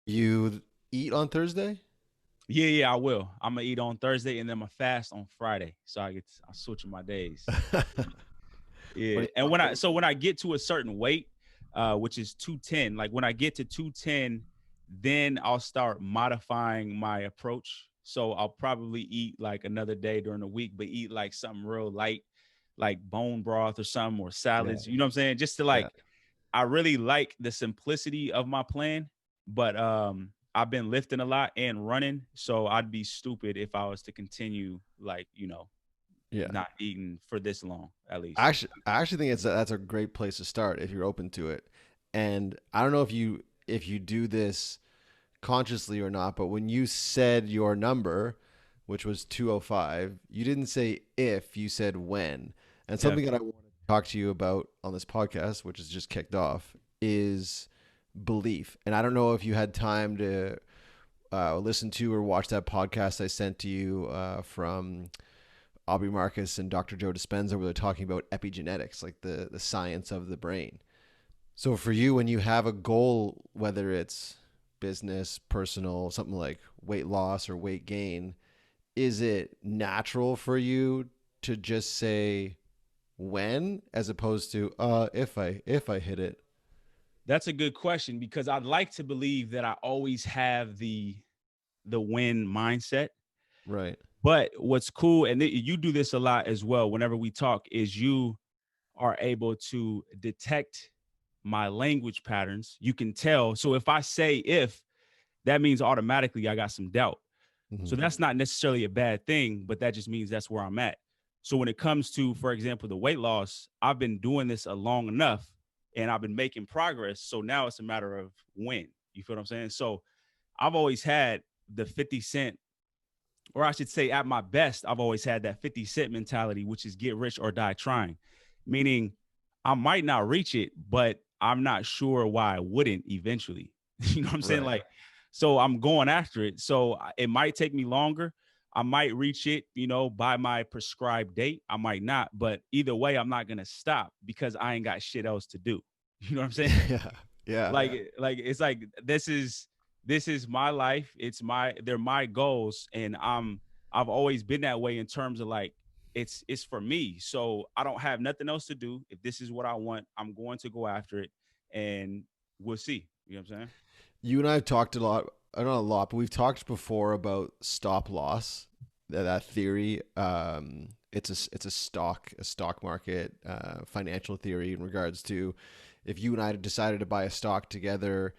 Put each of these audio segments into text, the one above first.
You eat on Thursday? Yeah, I will. I'm gonna eat on Thursday and then I'm gonna fast on Friday. So I'm switching my days. What Yeah. do And when I get to a certain weight, which is 210, like when I get to 210, then I'll start modifying my approach. So I'll probably eat like another day during the week, but eat like something real light, like bone broth or something or yeah, salads. You know what I'm saying? Just to yeah. like I really like the simplicity of my plan, but I've been lifting a lot and running, so I'd be stupid if I was to continue like, Yeah. not eating for this long at least. I actually think that's a great place to start if you're open to it. And I don't know if you do this consciously or not, but when you said your number, which was 205, you didn't say if, you said when. And Yeah. something that I want to talk to you about on this podcast, which has just kicked off, is belief. And I don't know if you had time to listen to or watch that podcast I sent to you from Aubrey Marcus and Dr. Joe Dispenza, where they're talking about epigenetics, like the science of the brain. So for you, when you have a goal, whether it's business, personal, something like weight loss or weight gain, is it natural for you to just say when as opposed to if I hit it? That's a good question because I'd like to believe that I always have the win mindset. Right. But what's cool, and you do this a lot as well whenever we talk, is you are able to detect my language patterns. You can tell. So if I say if, that means automatically I got some doubt. Hmm. So that's not necessarily a bad thing, but that just means that's where I'm at. So when it comes to, for example, the weight loss, I've been doing this a long enough and I've been making progress. So now it's a matter of when. You feel what I'm saying? So I've always had the 50 cent, or I should say at my best, I've always had that 50 cent mentality, which is get rich or die trying. Meaning I might not reach it, but I'm not sure why I wouldn't eventually. You know what I'm saying? Right. Like, so I'm going after it. So it might take me longer. I might reach it, by my prescribed date. I might not, but either way, I'm not gonna stop because I ain't got shit else to do. You know what I'm saying? Yeah. Yeah. Like it's like this is my life. They're my goals, and I've always been that way in terms of like it's for me. So I don't have nothing else to do. If this is what I want, I'm going to go after it, and we'll see. You know what I'm saying? You and I have talked a lot, not a lot, but we've talked before about stop loss. That theory, it's a stock market financial theory in regards to if you and I decided to buy a stock together.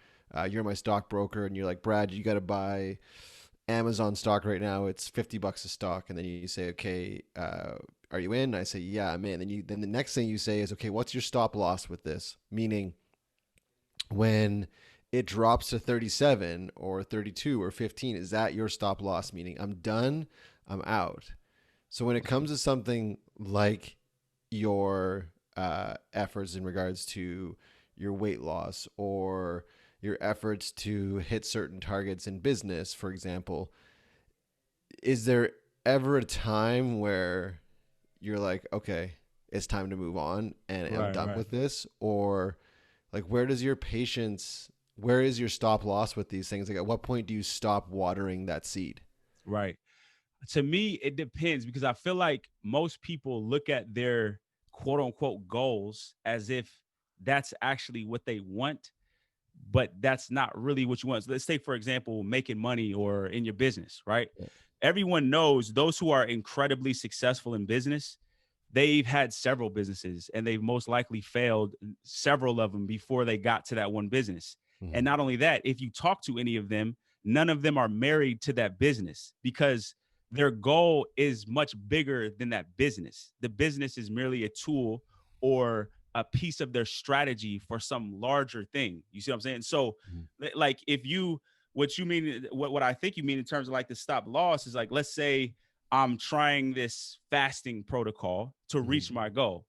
You're my stockbroker, and you're like, Brad, you got to buy Amazon stock right now. It's $50 a stock, and then you say, okay, are you in? I say, yeah, I'm in. Then the next thing you say is, okay, what's your stop loss with this? Meaning, when it drops to 37 or 32 or 15, is that your stop loss? Meaning, I'm done, I'm out. So when it comes to something like your efforts in regards to your weight loss or your efforts to hit certain targets in business, for example, is there ever a time where you're like, okay, it's time to move on and I'm Right, done right. with this? Or like, where does your patience, where is your stop loss with these things? Like, at what point do you stop watering that seed? Right. To me, it depends because I feel like most people look at their quote unquote goals as if that's actually what they want, but that's not really what you want. So let's say, for example, making money or in your business, right? Everyone knows those who are incredibly successful in business, they've had several businesses and they've most likely failed several of them before they got to that one business. And Mm-hmm. not only that, if you talk to any of them, none of them are married to that business because their goal is much bigger than that business. The business is merely a tool or a piece of their strategy for some larger thing. You see what I'm saying? So, like, if you, what you mean, what I think you mean in terms of like the stop loss is like, let's say I'm trying this fasting protocol to Mm-hmm. reach my goal.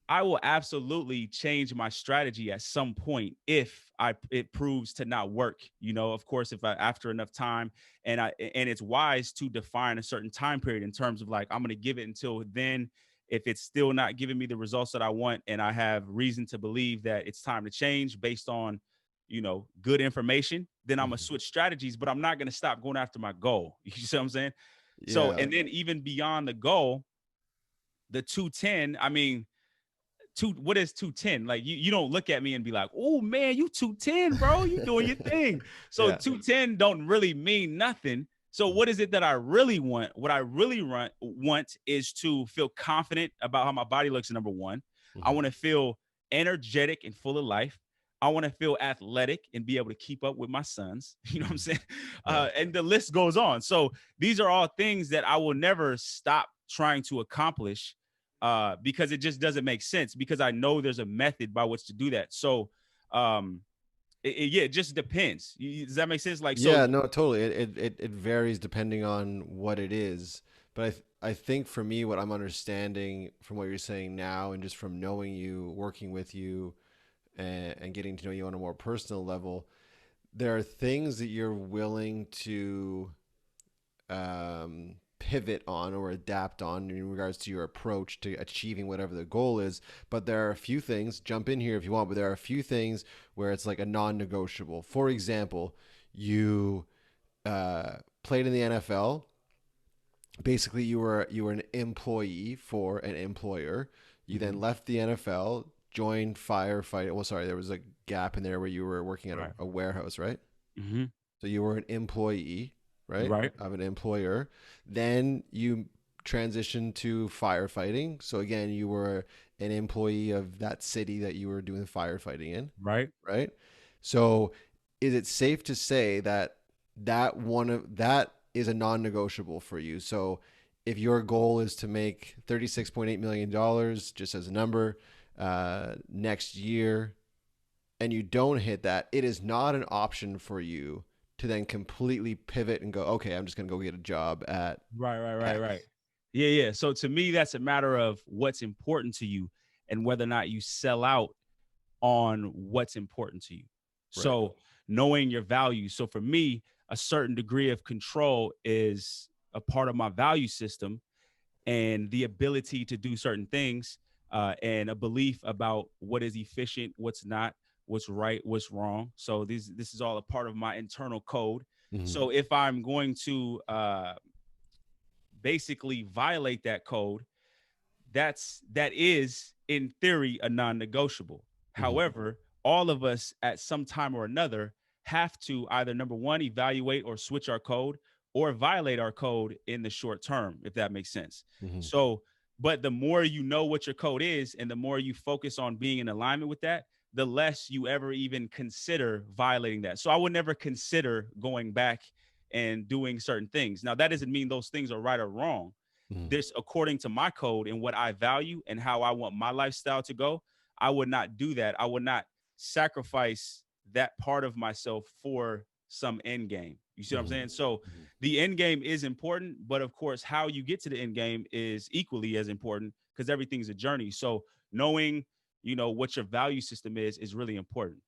I will absolutely change my strategy at some point if it proves to not work. Of course, if I after enough time and it's wise to define a certain time period in terms of like I'm going to give it until then. If it's still not giving me the results that I want, and I have reason to believe that it's time to change based on, good information, then I'm gonna Mhm. switch strategies, but I'm not gonna stop going after my goal. You see what I'm saying? So, Yeah. and then even beyond the goal, the 210, I mean, what is 210? Like you don't look at me and be like, oh man, you 210, bro. You doing your thing. So Yeah. 210 don't really mean nothing. So what is it that I really want? What I really want is to feel confident about how my body looks, number one. I Mhm. want to feel energetic and full of life. I want to feel athletic and be able to keep up with my sons. You know what I'm Mhm. saying? Yeah. And the list goes on. So these are all things that I will never stop trying to accomplish, because it just doesn't make sense, because I know there's a method by which to do that. So, yeah, it just depends. Does that make sense? Like, so Yeah, no, totally. It varies depending on what it is. But I think for me, what I'm understanding from what you're saying now, and just from knowing you, working with you, and getting to know you on a more personal level, there are things that you're willing to pivot on or adapt on in regards to your approach to achieving whatever the goal is. But there are a few things, jump in here if you want, but there are a few things where it's like a non negotiable. For example, you played in the NFL. Basically, you were an employee for an employer. You then mhm, left the NFL, joined firefighting. Well, sorry, there was a gap in there where you were working at right, a warehouse, right? hmm, So you were an employee, right, right, of an employer. Then you transitioned to firefighting. So again, you were an employee of that city that you were doing firefighting in, right, right? So is it safe to say that that is a non-negotiable for you? So if your goal is to make $36.8 million, just as a number, next year, and you don't hit that, it is not an option for you to then completely pivot and go, okay, I'm just going to go get a job at right. X. Yeah, yeah. So to me, that's a matter of what's important to you and whether or not you sell out on what's important to you. Right. So knowing your values. So for me, a certain degree of control is a part of my value system, and the ability to do certain things, and a belief about what is efficient, what's not, what's right, what's wrong. So this is all a part of my internal code. Mm-hmm. So if I'm going to basically violate that code, that is in theory a non-negotiable. Mm-hmm. However, all of us at some time or another have to either, number one, evaluate or switch our code, or violate our code in the short term, if that makes sense. Mm-hmm. So, but the more you know what your code is and the more you focus on being in alignment with that, the less you ever even consider violating that. So I would never consider going back and doing certain things. Now, that doesn't mean those things are right or wrong. Mm-hmm. This, according to my code and what I value and how I want my lifestyle to go, I would not do that. I would not sacrifice that part of myself for some end game. You see what I'm Mm-hmm. saying? So the end game is important, but of course, how you get to the end game is equally as important, because everything's a journey. So knowing, what your value system is really important.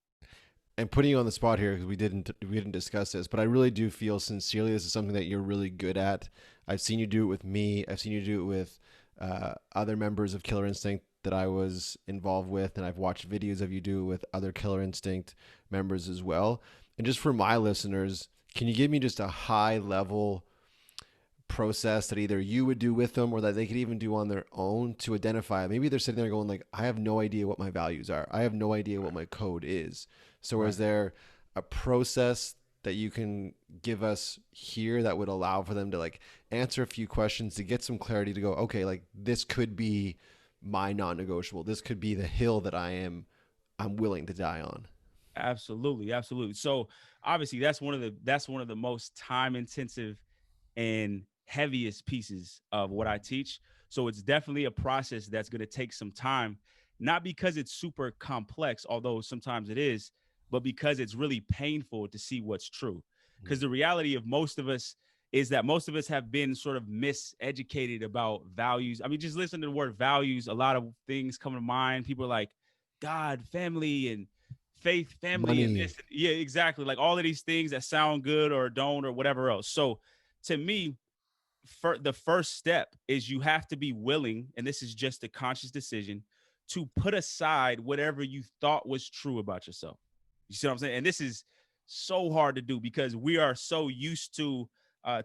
And putting you on the spot here because we didn't discuss this, but I really do feel sincerely this is something that you're really good at. I've seen you do it with me. I've seen you do it with other members of Killer Instinct that I was involved with, and I've watched videos of you do it with other Killer Instinct members as well. And just for my listeners, can you give me just a high level process that either you would do with them or that they could even do on their own to identify? Maybe they're sitting there going like, I have no idea what my values are. I have no idea what my code is. So is Right. there a process that you can give us here that would allow for them to like answer a few questions to get some clarity to go, okay, like this could be my non-negotiable. This could be the hill that I'm willing to die on. Absolutely, absolutely. So obviously that's one of the most time intensive and heaviest pieces of what I teach. So it's definitely a process that's going to take some time, not because it's super complex, although sometimes it is, but because it's really painful to see what's true. Because the reality of most of us is that most of us have been sort of miseducated about values. I mean, just listen to the word values. A lot of things come to mind. People are like God, family, and faith, family, and Money. this. Yeah, exactly. Like all of these things that sound good or don't or whatever else. So to me, the first step is you have to be willing, and this is just a conscious decision, to put aside whatever you thought was true about yourself. You see what I'm saying? And this is so hard to do because we are so used to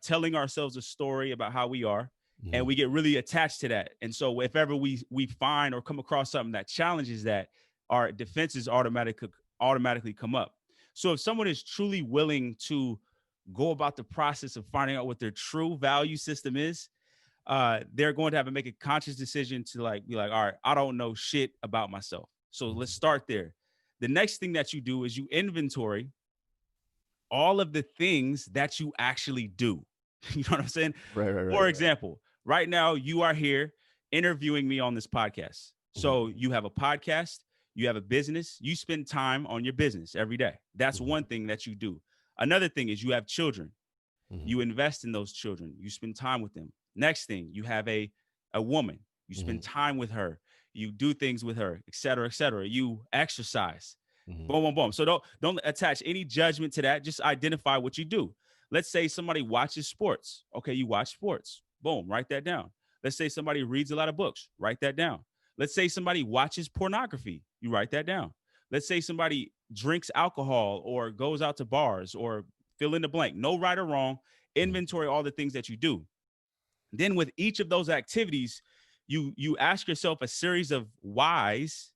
telling ourselves a story about how we are, and we get really attached to that. And so if ever we find or come across something that challenges that, our defenses automatically come up. So if someone is truly willing to go about the process of finding out what their true value system is, they're going to have to make a conscious decision to like be like, all right, I don't know shit about myself. So let's start there. The next thing that you do is you inventory all of the things that you actually do. You know what I'm saying? Right. For example, right now you are here interviewing me on this podcast. So you have a podcast, you have a business, you spend time on your business every day. That's one thing that you do. Another thing is you have children. You invest in those children. You spend time with them. Next thing, you have a woman. You spend time with her. You do things with her, et cetera, et cetera. You exercise. Boom, boom, boom. So don't attach any judgment to that. Just identify what you do. Let's say somebody watches sports. Okay, you watch sports. Boom, write that down. Let's say somebody reads a lot of books. Write that down. Let's say somebody watches pornography. You write that down. Let's say somebody drinks alcohol or goes out to bars or fill in the blank. No right or wrong. Inventory all the things that you do. Then with each of those activities, you ask yourself a series of whys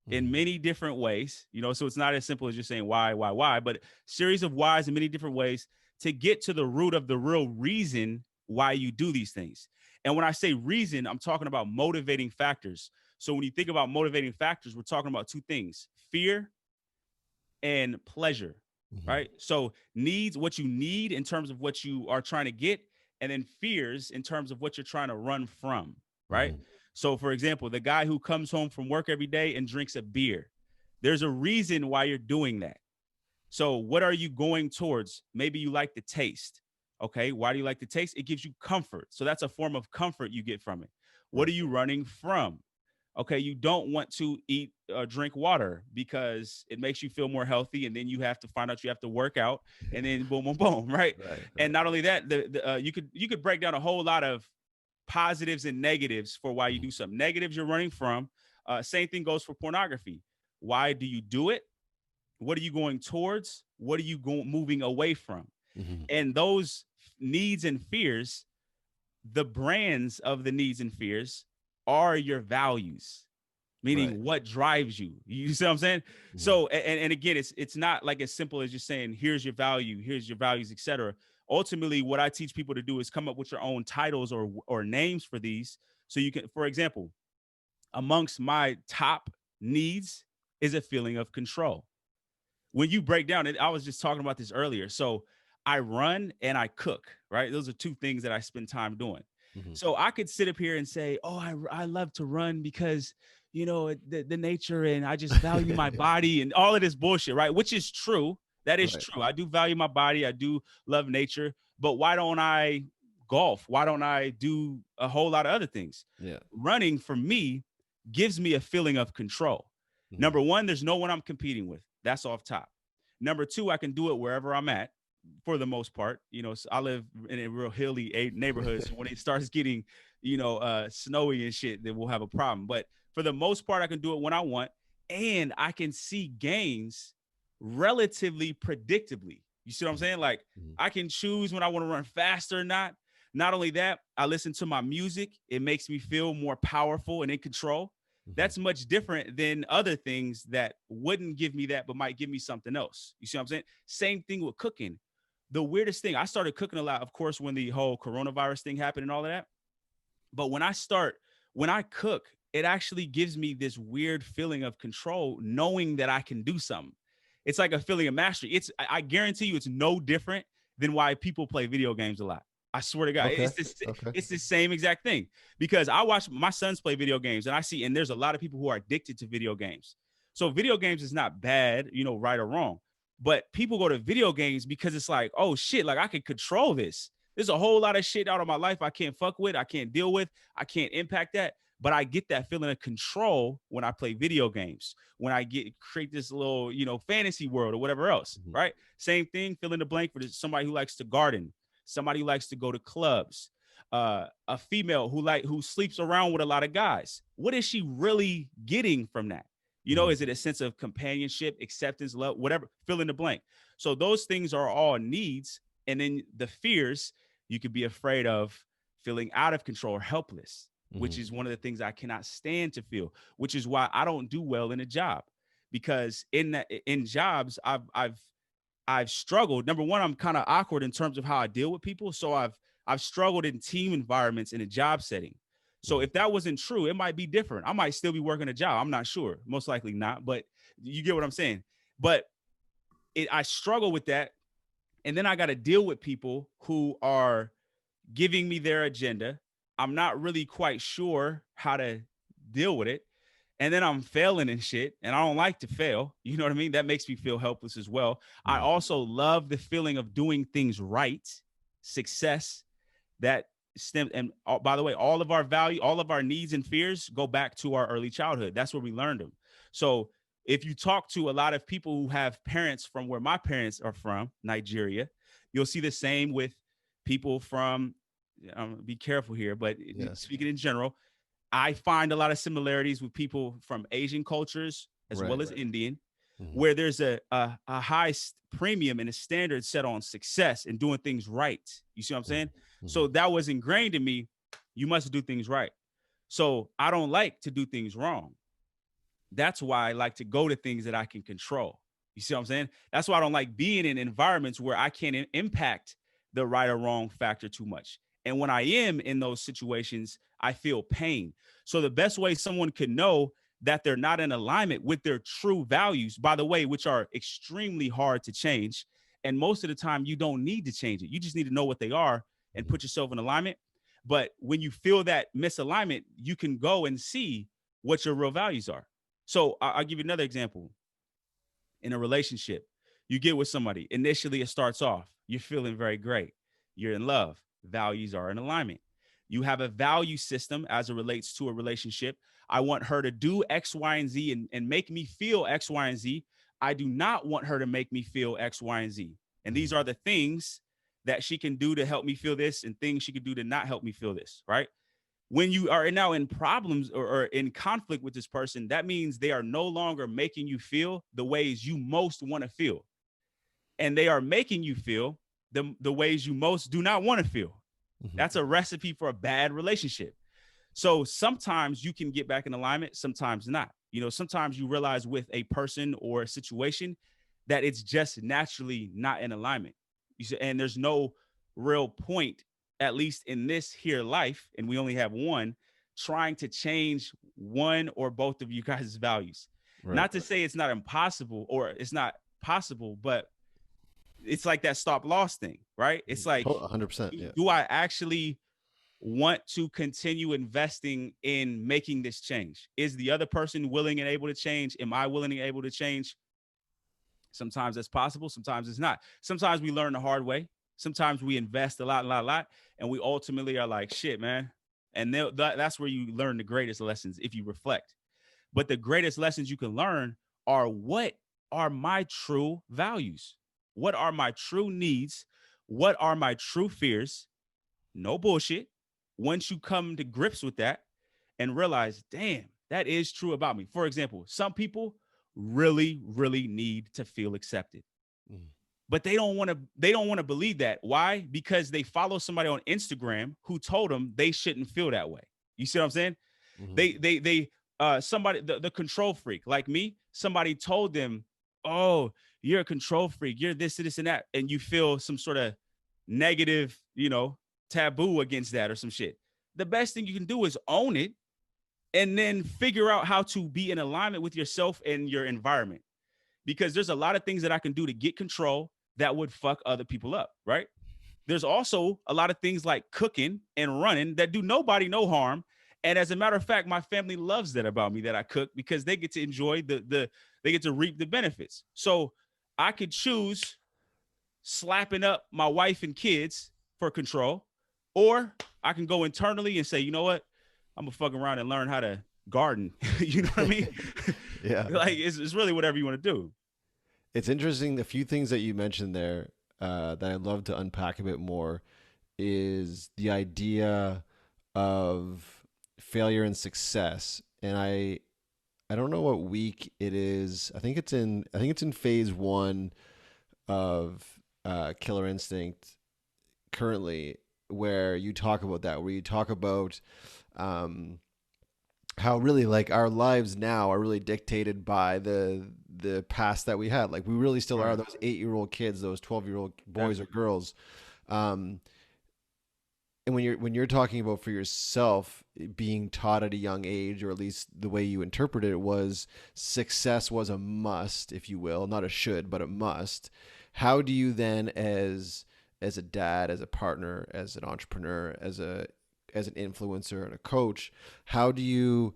in many different ways. You know, so it's not as simple as just saying why, but series of whys in many different ways to get to the root of the real reason why you do these things. And when I say reason, I'm talking about motivating factors. So when you think about motivating factors, we're talking about two things: fear and pleasure, right? So needs, what you need in terms of what you are trying to get, and then fears in terms of what you're trying to run from, right? So for example, the guy who comes home from work every day and drinks a beer, there's a reason why you're doing that. So what are you going towards? Maybe you like the taste. Okay, why do you like the taste? It gives you comfort. So that's a form of comfort you get from it. What are you running from? Okay, you don't want to eat drink water because it makes you feel more healthy, and then you have to find out you have to work out, and then boom, boom, boom, right? And not only that, you could break down a whole lot of positives and negatives for why you do something. Negatives you're running from. Same thing goes for pornography. Why do you do it? What are you going towards? What are you moving away from? And those needs and fears, the brands of the needs and fears are your values, meaning what drives you. You see what I'm saying? So, and again, it's not like as simple as just saying, here's your value, here's your values, etc. Ultimately, what I teach people to do is come up with your own titles or names for these. So you can, for example, amongst my top needs is a feeling of control. When you break down it, I was just talking about this earlier. So I run and I cook, right? Those are two things that I spend time doing. So I could sit up here and say, oh, I love to run because, you know, the nature, and I just value my body and all of this bullshit, right? Which is true. That is true. I do value my body. I do love nature. But why don't I golf? Why don't I do a whole lot of other things? Running for me gives me a feeling of control. Number one, there's no one I'm competing with. That's off top. Number two, I can do it wherever I'm at. For the most part, you know, so I live in a real hilly neighborhood. So when it starts getting, you know, snowy and shit, then we'll have a problem. But for the most part, I can do it when I want, and I can see gains relatively predictably. You see what I'm saying? Like I can choose when I want to run faster or not. Not only that, I listen to my music. It makes me feel more powerful and in control. That's much different than other things that wouldn't give me that, but might give me something else. You see what I'm saying? Same thing with cooking. The weirdest thing, I started cooking a lot, of course, when the whole coronavirus thing happened and all of that. But when I cook, it actually gives me this weird feeling of control, knowing that I can do something. It's like a feeling of mastery. I guarantee you it's no different than why people play video games a lot. I swear to God, it's the same exact thing, because I watch my sons play video games and I see, and there's a lot of people who are addicted to video games. So video games is not bad, you know, right or wrong. But people go to video games because it's like, oh shit, like I can control this. There's a whole lot of shit out of my life I can't fuck with, I can't deal with, I can't impact that. But I get that feeling of control when I play video games, when I create this little, you know, fantasy world or whatever else, right? Same thing, fill in the blank for somebody who likes to garden, somebody who likes to go to clubs, a female who sleeps around with a lot of guys. What is she really getting from that? Is it a sense of companionship, acceptance, love, whatever, fill in the blank. So those things are all needs. And then the fears, you could be afraid of feeling out of control or helpless, which is one of the things I cannot stand to feel, which is why I don't do well in a job. Because in jobs, I've struggled. Number one, I'm kind of awkward in terms of how I deal with people. So I've struggled in team environments in a job setting. So if that wasn't true, it might be different. I might still be working a job. I'm not sure. Most likely not, but you get what I'm saying. But I struggle with that. And then I got to deal with people who are giving me their agenda. I'm not really quite sure how to deal with it. And then I'm failing and shit. And I don't like to fail. You know what I mean? That makes me feel helpless as well. I also love the feeling of doing things right, success, that stem. And by the way, all of our value, all of our needs and fears go back to our early childhood. That's where we learned them. So if you talk to a lot of people who have parents from where my parents are from, Nigeria, you'll see the same with people from, be careful here, but speaking in general, I find a lot of similarities with people from Asian cultures as well as Indian, where there's a high premium and a standard set on success and doing things right. You see what I'm saying? So that was ingrained in me. You must do things right. So I don't like to do things wrong. That's why I like to go to things that I can control. You see what I'm saying? That's why I don't like being in environments where I can't impact the right or wrong factor too much. And when I am in those situations, I feel pain. So the best way someone can know that they're not in alignment with their true values, by the way, which are extremely hard to change. And most of the time you don't need to change it. You just need to know what they are and put yourself in alignment. But when you feel that misalignment, you can go and see what your real values are. So I'll give you another example. In a relationship, you get with somebody. Initially, it starts off, you're feeling very great. You're in love. Values are in alignment. You have a value system as it relates to a relationship. I want her to do X, Y, and Z and make me feel X, Y, and Z. I do not want her to make me feel X, Y, and Z. And these are the things that she can do to help me feel this and things she can do to not help me feel this, right? When you are now in problems or in conflict with this person, that means they are no longer making you feel the ways you most want to feel. And they are making you feel the ways you most do not want to feel. That's a recipe for a bad relationship. So sometimes you can get back in alignment, sometimes not. Sometimes you realize with a person or a situation that it's just naturally not in alignment. And there's no real point, at least in this here life, and we only have one, trying to change one or both of you guys' values. Not to say it's not impossible or it's not possible, but it's like that stop loss thing, right? It's like 100%. Do I actually want to continue investing in making this change? Is the other person willing and able to change? Am I willing and able to change? Sometimes that's possible. Sometimes it's not. Sometimes we learn the hard way. Sometimes we invest a lot, and we ultimately are like, shit, man. And that's where you learn the greatest lessons if you reflect. But the greatest lessons you can learn are, what are my true values? What are my true needs? What are my true fears? No bullshit. Once you come to grips with that and realize, damn, that is true about me. For example, some people really, really need to feel accepted. But they don't want to believe that. Why? Because they follow somebody on Instagram who told them they shouldn't feel that way. You see what I'm saying? Somebody, the control freak like me, somebody told them, oh, you're a control freak, you're this and that, and you feel some sort of negative, taboo against that or some shit. The best thing you can do is own it and then figure out how to be in alignment with yourself and your environment. Because there's a lot of things that I can do to get control that would fuck other people up, right? There's also a lot of things like cooking and running that do nobody no harm. And as a matter of fact, my family loves that about me, that I cook, because they get to enjoy they get to reap the benefits. So I could choose slapping up my wife and kids for control, or I can go internally and say, you know what? I'm gonna fuck around and learn how to garden. You know what I mean? Yeah. Like it's really whatever you want to do. It's interesting. The few things that you mentioned there that I'd love to unpack a bit more is the idea of failure and success. And I don't know what week it is. I think it's in phase one of Killer Instinct currently, where you talk about that, where you talk about um, how really like our lives now are really dictated by the past that we had. Like we really still are Right. those 8-year-old kids, those 12-year-old boys or Definitely. girls. Um, and when you're talking about for yourself being taught at a young age, or at least the way you interpreted it was success was a must, if you will, not a should, but a must. How do you then, as a dad, as a partner, as an entrepreneur, as an influencer and a coach, how do you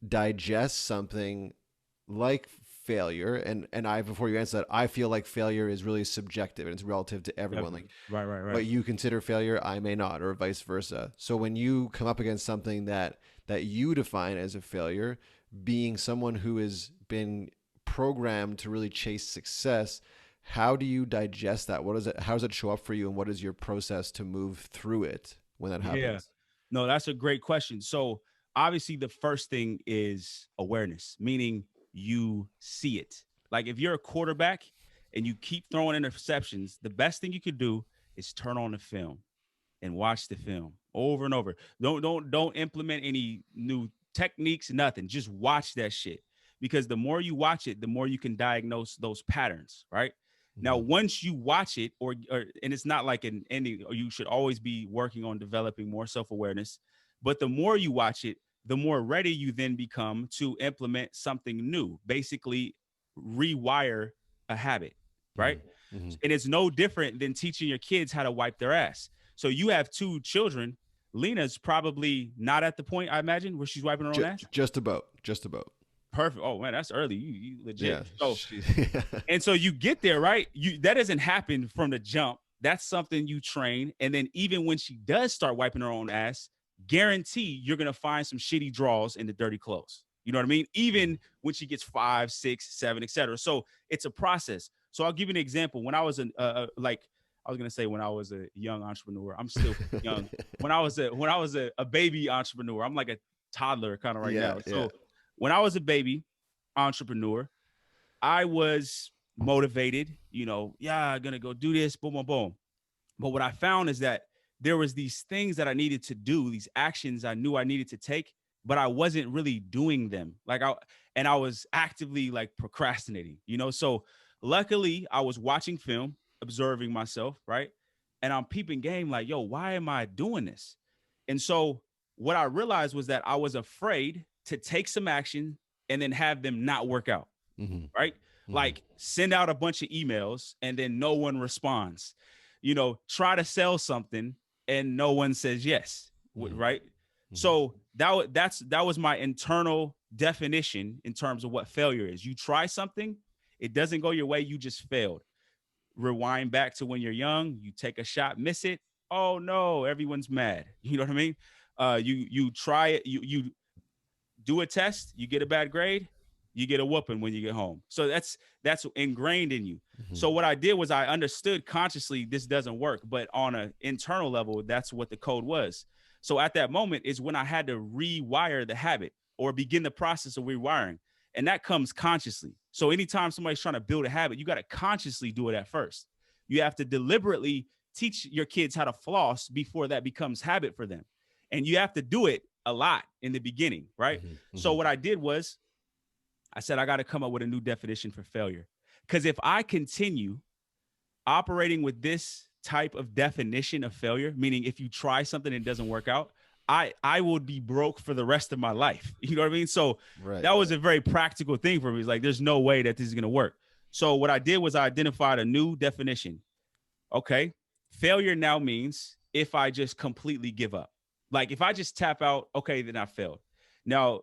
digest something like failure? And I, before you answer that, I feel like failure is really subjective and it's relative to everyone. Like Definitely. Right. Right. Right. what you consider failure, I may not, or vice versa. So when you come up against something that you define as a failure, being someone who has been programmed to really chase success, how do you digest that? What is it? How does it show up for you, and what is your process to move through it when that Yeah. happens? No, that's a great question. So obviously the first thing is awareness, meaning you see it. Like if you're a quarterback and you keep throwing interceptions, the best thing you could do is turn on the film and watch the film over and over. Don't implement any new techniques, nothing. Just watch that shit. Because the more you watch it, the more you can diagnose those patterns, right? Now, Mm-hmm. once you watch it, or and it's not like an ending, or you should always be working on developing more self-awareness. But the more you watch it, the more ready you then become to implement something new, basically rewire a habit, right? Mm-hmm. Mm-hmm. And it's no different than teaching your kids how to wipe their ass. So you have two children. Lena's probably not at the point, I imagine, where she's wiping her own ass. Just about, just about. Perfect. Oh man, that's early. You Yeah. legit. So and so you get there, right? You that doesn't happen from the jump. That's something you train. And then even when she does start wiping her own ass, guarantee you're gonna find some shitty draws in the dirty clothes. You know what I mean? Even when she gets 5, 6, 7, etc. So it's a process. So I'll give you an example. When I was like I was gonna say when I was a young entrepreneur, I'm still young. When I was a baby entrepreneur, I'm like a toddler kind of right Yeah, now. yeah. So when I was a baby entrepreneur, I was motivated, yeah, I'm gonna go do this, boom, boom, boom. But what I found is that there was these things that I needed to do, these actions I knew I needed to take, but I wasn't really doing them. I was actively like procrastinating, So luckily I was watching film, observing myself, right? And I'm peeping game like, yo, why am I doing this? And so what I realized was that I was afraid to take some action and then have them not work out, Mm-hmm. right? Mm-hmm. Like send out a bunch of emails and then no one responds. Try to sell something and no one says yes, Mm-hmm. right? Mm-hmm. So that was my internal definition in terms of what failure is. You try something, it doesn't go your way, you just failed. Rewind back to when you're young, you take a shot, miss it. Oh no, everyone's mad. You know what I mean? You try it, you do a test, you get a bad grade, you get a whooping when you get home. So that's ingrained in you. Mm-hmm. So what I did was I understood consciously this doesn't work, but on an internal level, that's what the code was. So at that moment is when I had to rewire the habit or begin the process of rewiring. And that comes consciously. So anytime somebody's trying to build a habit, you got to consciously do it at first. You have to deliberately teach your kids how to floss before that becomes habit for them. And you have to do it a lot in the beginning, right? Mm-hmm. So Mm-hmm. what I did was I said I got to come up with a new definition for failure. Because if I continue operating with this type of definition of failure, meaning if you try something and it doesn't work out, I would be broke for the rest of my life. You know what I mean? So Right. that was a very practical thing for me. It's like there's no way that this is gonna work. So what I did was I identified a new definition. Okay, failure now means if I just completely give up. Like if I just tap out, okay, then I failed. Now,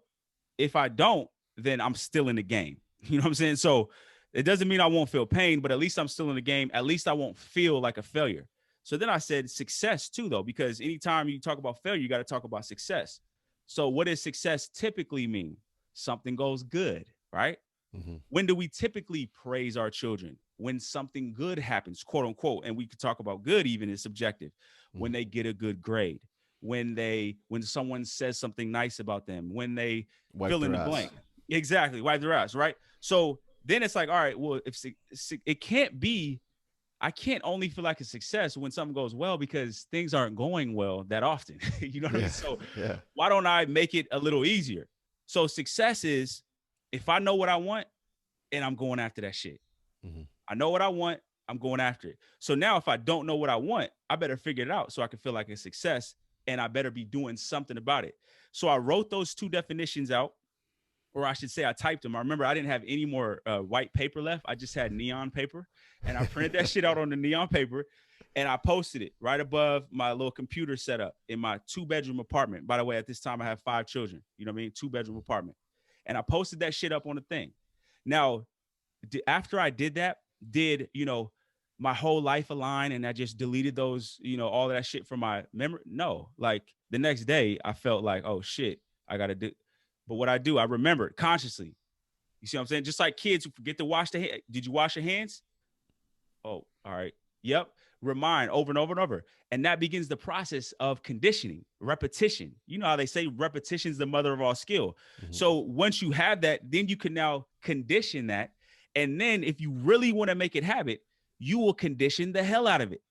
if I don't, then I'm still in the game. You know what I'm saying? So it doesn't mean I won't feel pain, but at least I'm still in the game. At least I won't feel like a failure. So then I said success too, though, because anytime you talk about failure, you got to talk about success. So what does success typically mean? Something goes good, right? Mm-hmm. When do we typically praise our children? When something good happens, quote unquote, and we could talk about good even is subjective. When they get a good grade, when someone says something nice about them, when they Wipe fill in their the ass. blank. Exactly. Wipe their ass, right? So then it's like, all right, well, if it can't be, I can't only feel like a success when something goes well because things aren't going well that often. You know what I mean? Yeah. So Yeah. why don't I make it a little easier? So success is if I know what I want and I'm going after that shit. Mm-hmm. I know what I want, I'm going after it. So now if I don't know what I want, I better figure it out so I can feel like a success and I better be doing something about it. So I wrote those two definitions out, or I should say I typed them. I remember I didn't have any more white paper left. I just had neon paper, and I printed that shit out on the neon paper, and I posted it right above my little computer setup in my 2-bedroom apartment. By the way, at this time I have 5 children. You know what I mean? 2-bedroom apartment, and I posted that shit up on the thing. Now, after I did that, did my whole life align, and I just deleted those, all of that shit from my memory? No, like the next day I felt like, oh shit, I gotta do. But what I do, I remember it consciously. You see what I'm saying? Just like kids who forget to wash their hands. Did you wash your hands? Oh, all right. Yep. Remind over and over and over. And that begins the process of conditioning, repetition. You know how they say repetition is the mother of all skill. Mm-hmm. So once you have that, then you can now condition that. And then if you really want to make it habit, you will condition the hell out of it.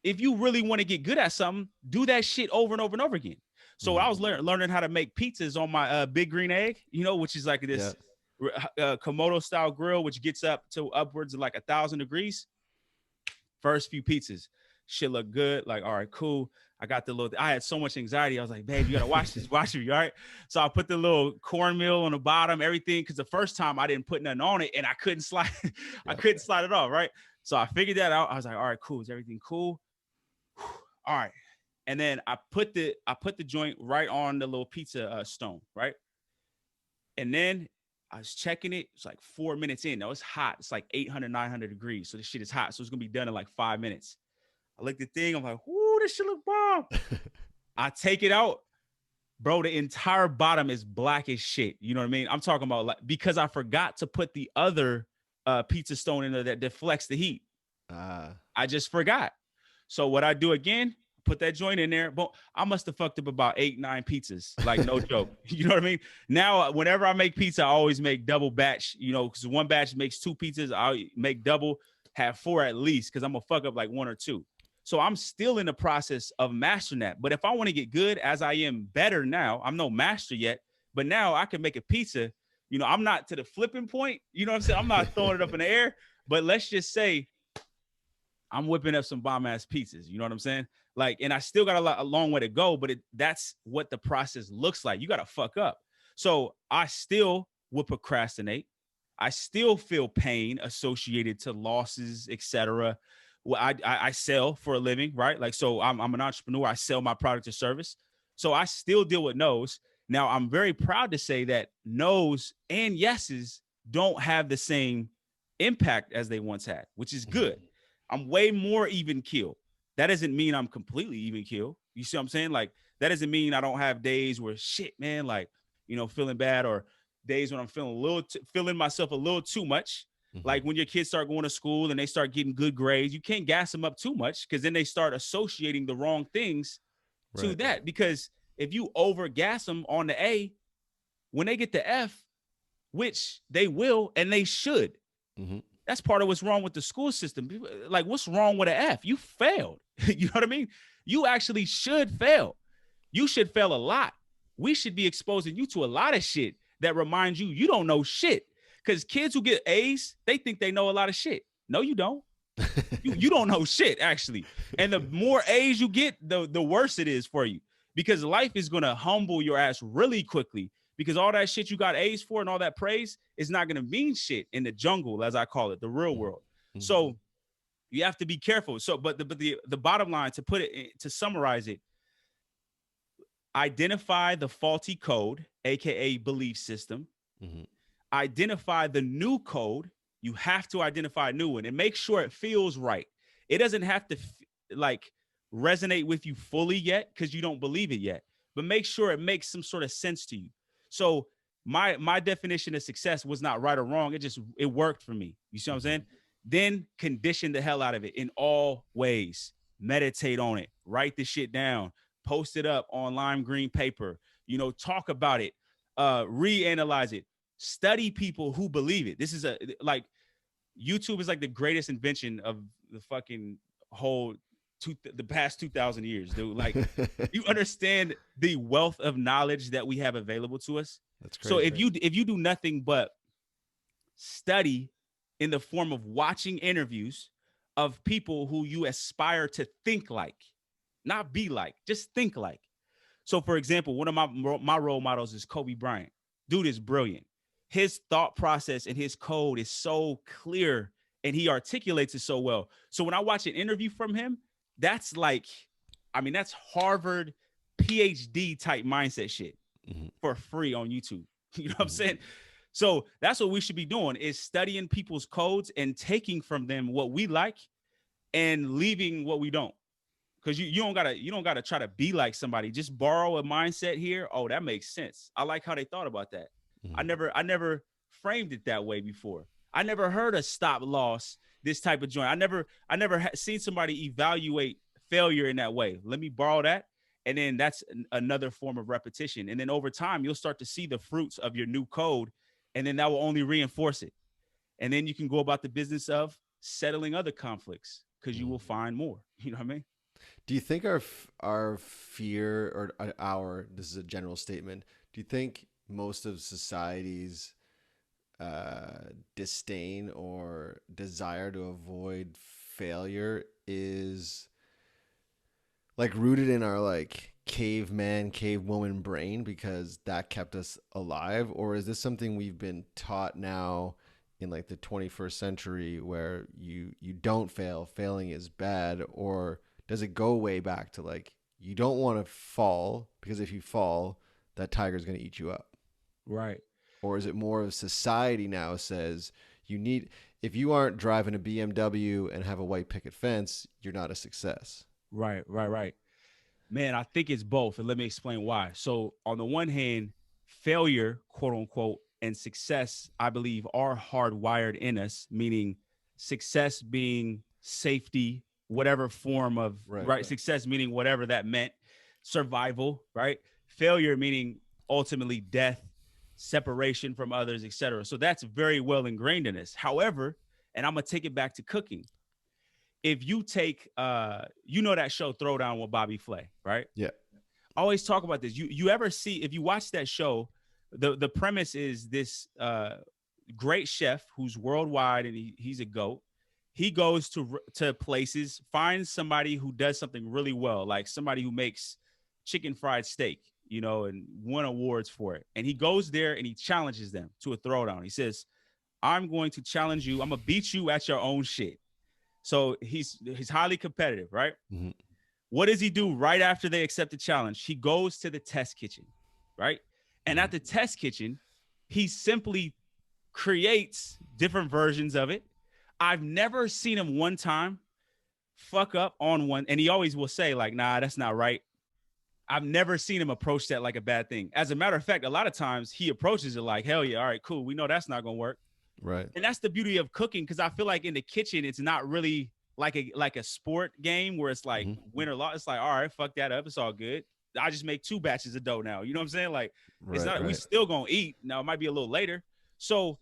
If you really want to get good at something, do that shit over and over and over again. So I was learning how to make pizzas on my big green egg, which is like this Komodo style grill, which gets up to upwards of like 1,000 degrees. First few pizzas, shit look good. Like, all right, cool. I had so much anxiety. I was like, babe, you gotta watch this, watch me, all right? So I put the little cornmeal on the bottom, everything, because the first time I didn't put nothing on it and I couldn't slide, I couldn't slide it off, right? So I figured that out. I was like, all right, cool. Is everything cool? All right. And then I put the joint right on the little pizza stone, right? And then I was checking it. It's like 4 minutes in. Now it's hot. It's like 800, 900 degrees. So this shit is hot. So it's going to be done in like 5 minutes. I looked at the thing. I'm like, ooh, this shit look bomb. I take it out. Bro, the entire bottom is black as shit. You know what I mean? I'm talking about like, because I forgot to put the other pizza stone in there that deflects the heat. I just forgot. So what I do again, put that joint in there. But I must have fucked up about 8, 9 pizzas. Like, no joke. You know what I mean? Now, whenever I make pizza, I always make double batch, because one batch makes 2 pizzas. I'll make double, have 4 at least, because I'm going to fuck up like 1 or 2. So I'm still in the process of mastering that. But if I want to get good, as I am better now, I'm no master yet, but now I can make a pizza. I'm not to the flipping point. You know what I'm saying? I'm not throwing it up in the air, but let's just say I'm whipping up some bomb ass pizzas. You know what I'm saying? Like, and I still got a long way to go, but that's what the process looks like. You got to fuck up. So I still would procrastinate. I still feel pain associated to losses, etc. Well, I sell for a living, right? Like, so I'm an entrepreneur. I sell my product or service. So I still deal with no's. Now, I'm very proud to say that no's and yeses don't have the same impact as they once had, which is good. I'm way more even keel. That doesn't mean I'm completely even keel. You see what I'm saying? Like, that doesn't mean I don't have days where shit, man, like, feeling bad, or days when I'm feeling myself a little too much. Like when your kids start going to school and they start getting good grades, you can't gas them up too much, because then they start associating the wrong things to that. Because if you over gas them on the A, when they get the F, which they will and they should, that's part of what's wrong with the school system. Like, what's wrong with an F? You failed. You know what I mean? You actually should fail. You should fail a lot. We should be exposing you to a lot of shit that reminds you don't know shit. Because kids who get A's, they think they know a lot of shit. No, you don't. You don't know shit, actually. And the more A's you get, the worse it is for you. Because life is going to humble your ass really quickly. Because all that shit you got A's for and all that praise is not going to mean shit in the jungle, as I call it, the real world. So you have to be careful. So, but the bottom line, to summarize it, identify the faulty code, aka belief system. Identify the new code. You have to identify a new one and make sure it feels right. It doesn't have to resonate with you fully yet, because you don't believe it yet, but make sure it makes some sort of sense to you. So my definition of success was not right or wrong. It worked for me. You see what I'm saying? Then condition the hell out of it in all ways. Meditate on it. Write the shit down. Post it up on lime green paper. Talk about it. Reanalyze it. Study people who believe it. This is like YouTube is like the greatest invention of the fucking whole the past 2,000 years, dude. Like, you understand the wealth of knowledge that we have available to us. That's crazy. So if you do nothing but study in the form of watching interviews of people who you aspire to think like, not be like, just think like. So, for example, one of my role models is Kobe Bryant. Dude is brilliant. His thought process and his code is so clear, and he articulates it so well. So when I watch an interview from him, that's like, I mean, that's Harvard PhD type mindset shit for free on YouTube. You know what I'm saying? So that's what we should be doing, is studying people's codes and taking from them what we like and leaving what we don't. Because you don't gotta try to be like somebody. Just borrow a mindset here. Oh, that makes sense. I like how they thought about that. I never framed it that way before. I never heard of stop loss, this type of joint. I never seen somebody evaluate failure in that way. Let me borrow that. And then that's another form of repetition. And then over time, you'll start to see the fruits of your new code. And then that will only reinforce it. And then you can go about the business of settling other conflicts, because you will find more. You know what I mean? Do you think our fear, or this is a general statement, do you think most of society's disdain or desire to avoid failure is like rooted in our like caveman, cavewoman brain because that kept us alive? Or is this something we've been taught now in like the 21st century where you don't fail, failing is bad? Or does it go way back to like, you don't want to fall because if you fall, that tiger's going to eat you up? Right. Or is it more of society now says if you aren't driving a BMW and have a white picket fence, you're not a success? Right. Man, I think it's both. And let me explain why. So on the one hand, failure, quote unquote, and success, I believe, are hardwired in us, meaning success being safety, whatever form of right. Success meaning whatever that meant, survival, right? Failure meaning ultimately death, separation from others, etc. So that's very well ingrained in us. However, and I'm gonna take it back to cooking. If you take that show Throwdown with Bobby Flay, right? Yeah. I always talk about this. You ever see, if you watch that show, the premise is this great chef who's worldwide and he's a GOAT. He goes to places, finds somebody who does something really well, like somebody who makes chicken fried steak, and won awards for it. And he goes there and he challenges them to a throwdown. He says, I'm going to challenge you. I'm going to beat you at your own shit. So he's highly competitive, right? Mm-hmm. What does he do right after they accept the challenge? He goes to the test kitchen, right? And at the test kitchen, he simply creates different versions of it. I've never seen him one time fuck up on one. And he always will say like, nah, that's not right. I've never seen him approach that like a bad thing. As a matter of fact, a lot of times he approaches it like, hell yeah, all right, cool. We know that's not going to work. Right. And that's the beauty of cooking, because I feel like in the kitchen, it's not really like a sport game where it's like win or loss. It's like, all right, fuck that up. It's all good. I just make 2 batches of dough now. You know what I'm saying? Like, it's not, we still going to eat. Now, it might be a little later. So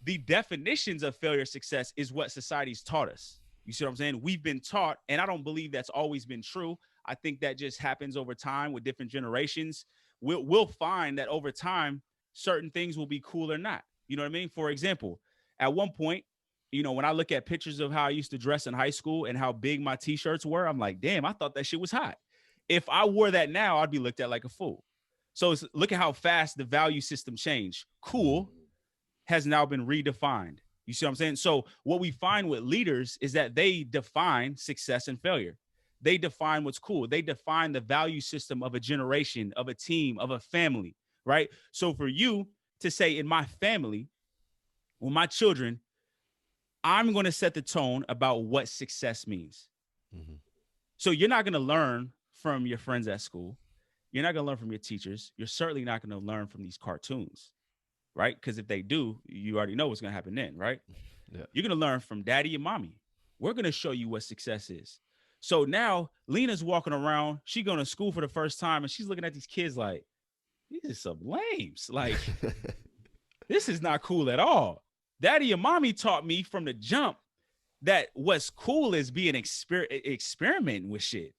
the definitions of failure, success is what society's taught us. You see what I'm saying? We've been taught, and I don't believe that's always been true. I think that just happens over time with different generations. We'll find that over time, certain things will be cool or not. You know what I mean? For example, at one point, when I look at pictures of how I used to dress in high school and how big my t-shirts were, I'm like, damn, I thought that shit was hot. If I wore that now, I'd be looked at like a fool. So look at how fast the value system changed. Cool has now been redefined. You see what I'm saying? So what we find with leaders is that they define success and failure. They define what's cool. They define the value system of a generation, of a team, of a family, right? So for you to say, in my family, with my children, I'm going to set the tone about what success means. Mm-hmm. So you're not going to learn from your friends at school. You're not going to learn from your teachers. You're certainly not going to learn from these cartoons, right? Because if they do, you already know what's going to happen then, right? Yeah. You're going to learn from daddy and mommy. We're going to show you what success is. So now Lena's walking around. She going to school for the first time, and she's looking at these kids like, these are some lames. Like, this is not cool at all. Daddy and mommy taught me from the jump that what's cool is being experimenting with shit.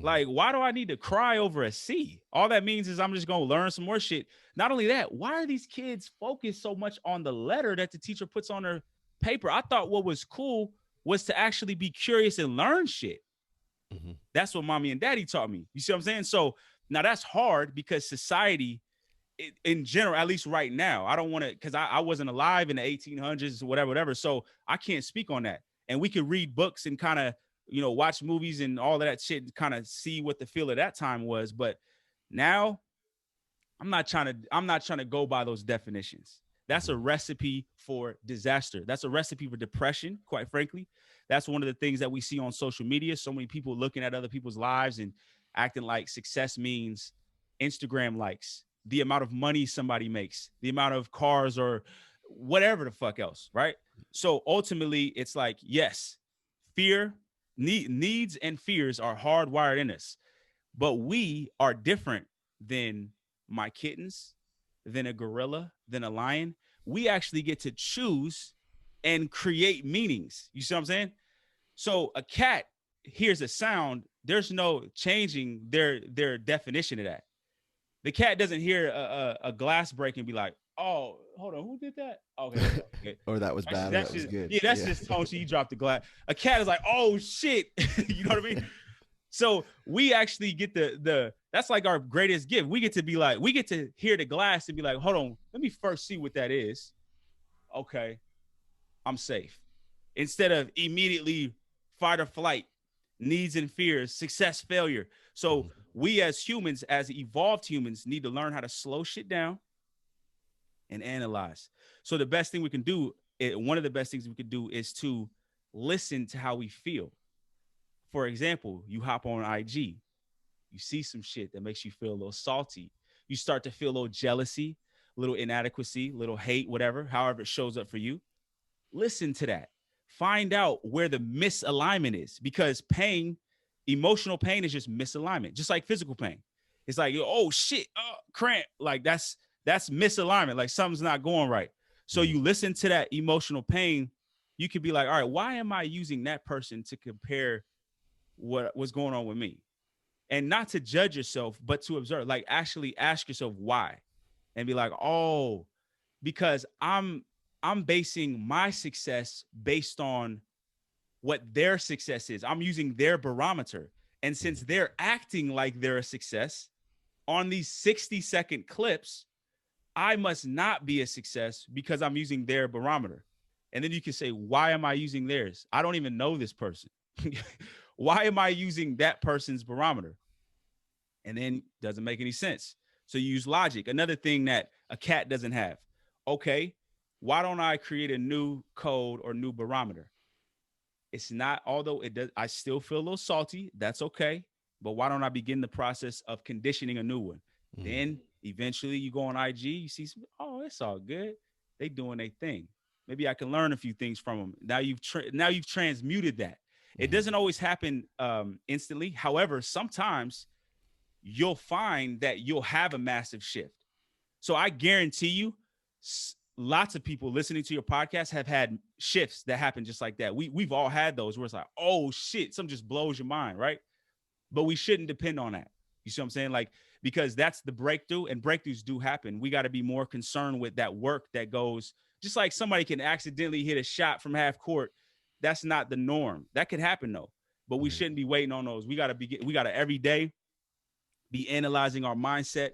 Like, why do I need to cry over a C? All that means is I'm just going to learn some more shit. Not only that, why are these kids focused so much on the letter that the teacher puts on their paper? I thought what was cool was to actually be curious and learn shit. That's what mommy and daddy taught me. You see what I'm saying? So now that's hard because society in general, at least right now, I don't want to, because I wasn't alive in the 1800s, whatever. So I can't speak on that. And we could read books and kind of, watch movies and all of that shit and kind of see what the feel of that time was. But now I'm not trying to go by those definitions. That's a recipe for disaster. That's a recipe for depression, quite frankly. That's one of the things that we see on social media. So many people looking at other people's lives and acting like success means Instagram likes, the amount of money somebody makes, the amount of cars or whatever the fuck else, right? So ultimately, it's like, yes, fear, needs and fears are hardwired in us, but we are different than my kittens, than a gorilla, than a lion. We actually get to choose and create meanings. You see what I'm saying? So a cat hears a sound. There's no changing their definition of that. The cat doesn't hear a glass break and be like, oh, hold on, who did that? Okay. Or that was bad. That was good. Yeah, that's just Toshi. You dropped the glass. A cat is like, oh shit. You know what I mean? So we actually get that's like our greatest gift. We get to hear the glass and be like, hold on, let me first see what that is. Okay, I'm safe. Instead of immediately fight or flight, needs and fears, success, failure. So we as humans, as evolved humans, need to learn how to slow shit down and analyze. So the best thing we can do, one of the best things we could do is to listen to how we feel. For example, you hop on IG, you see some shit that makes you feel a little salty. You start to feel a little jealousy, a little inadequacy, a little hate, whatever, however it shows up for you. Listen to that. Find out where the misalignment is, because emotional pain is just misalignment, just like physical pain. It's like, oh shit, cramp. Like that's misalignment. Like something's not going right. So you listen to that emotional pain. You could be like, all right, why am I using that person to compare what's going on with me? And not to judge yourself, but to observe, like actually ask yourself why, and be like, oh, because I'm basing my success based on what their success is. I'm using their barometer. And since they're acting like they're a success on these 60-second clips, I must not be a success because I'm using their barometer. And then you can say, why am I using theirs? I don't even know this person. Why am I using that person's barometer? And then doesn't make any sense. So you use logic. Another thing that a cat doesn't have. Okay, why don't I create a new code or new barometer? It's not, although it does, I still feel a little salty. That's okay. But why don't I begin the process of conditioning a new one? Then eventually you go on IG, you see, oh, it's all good. They doing their thing. Maybe I can learn a few things from them. Now you've transmuted that. It doesn't always happen instantly. However, sometimes you'll find that you'll have a massive shift. So I guarantee you, lots of people listening to your podcast have had shifts that happen just like that. We've all had those where it's like, oh shit, something just blows your mind, right? But we shouldn't depend on that. You see what I'm saying? Like, because that's the breakthrough, and breakthroughs do happen. We got to be more concerned with that work that goes, just like somebody can accidentally hit a shot from half court. That's not the norm. That could happen though, but we shouldn't be waiting on those. We got to every day be analyzing our mindset,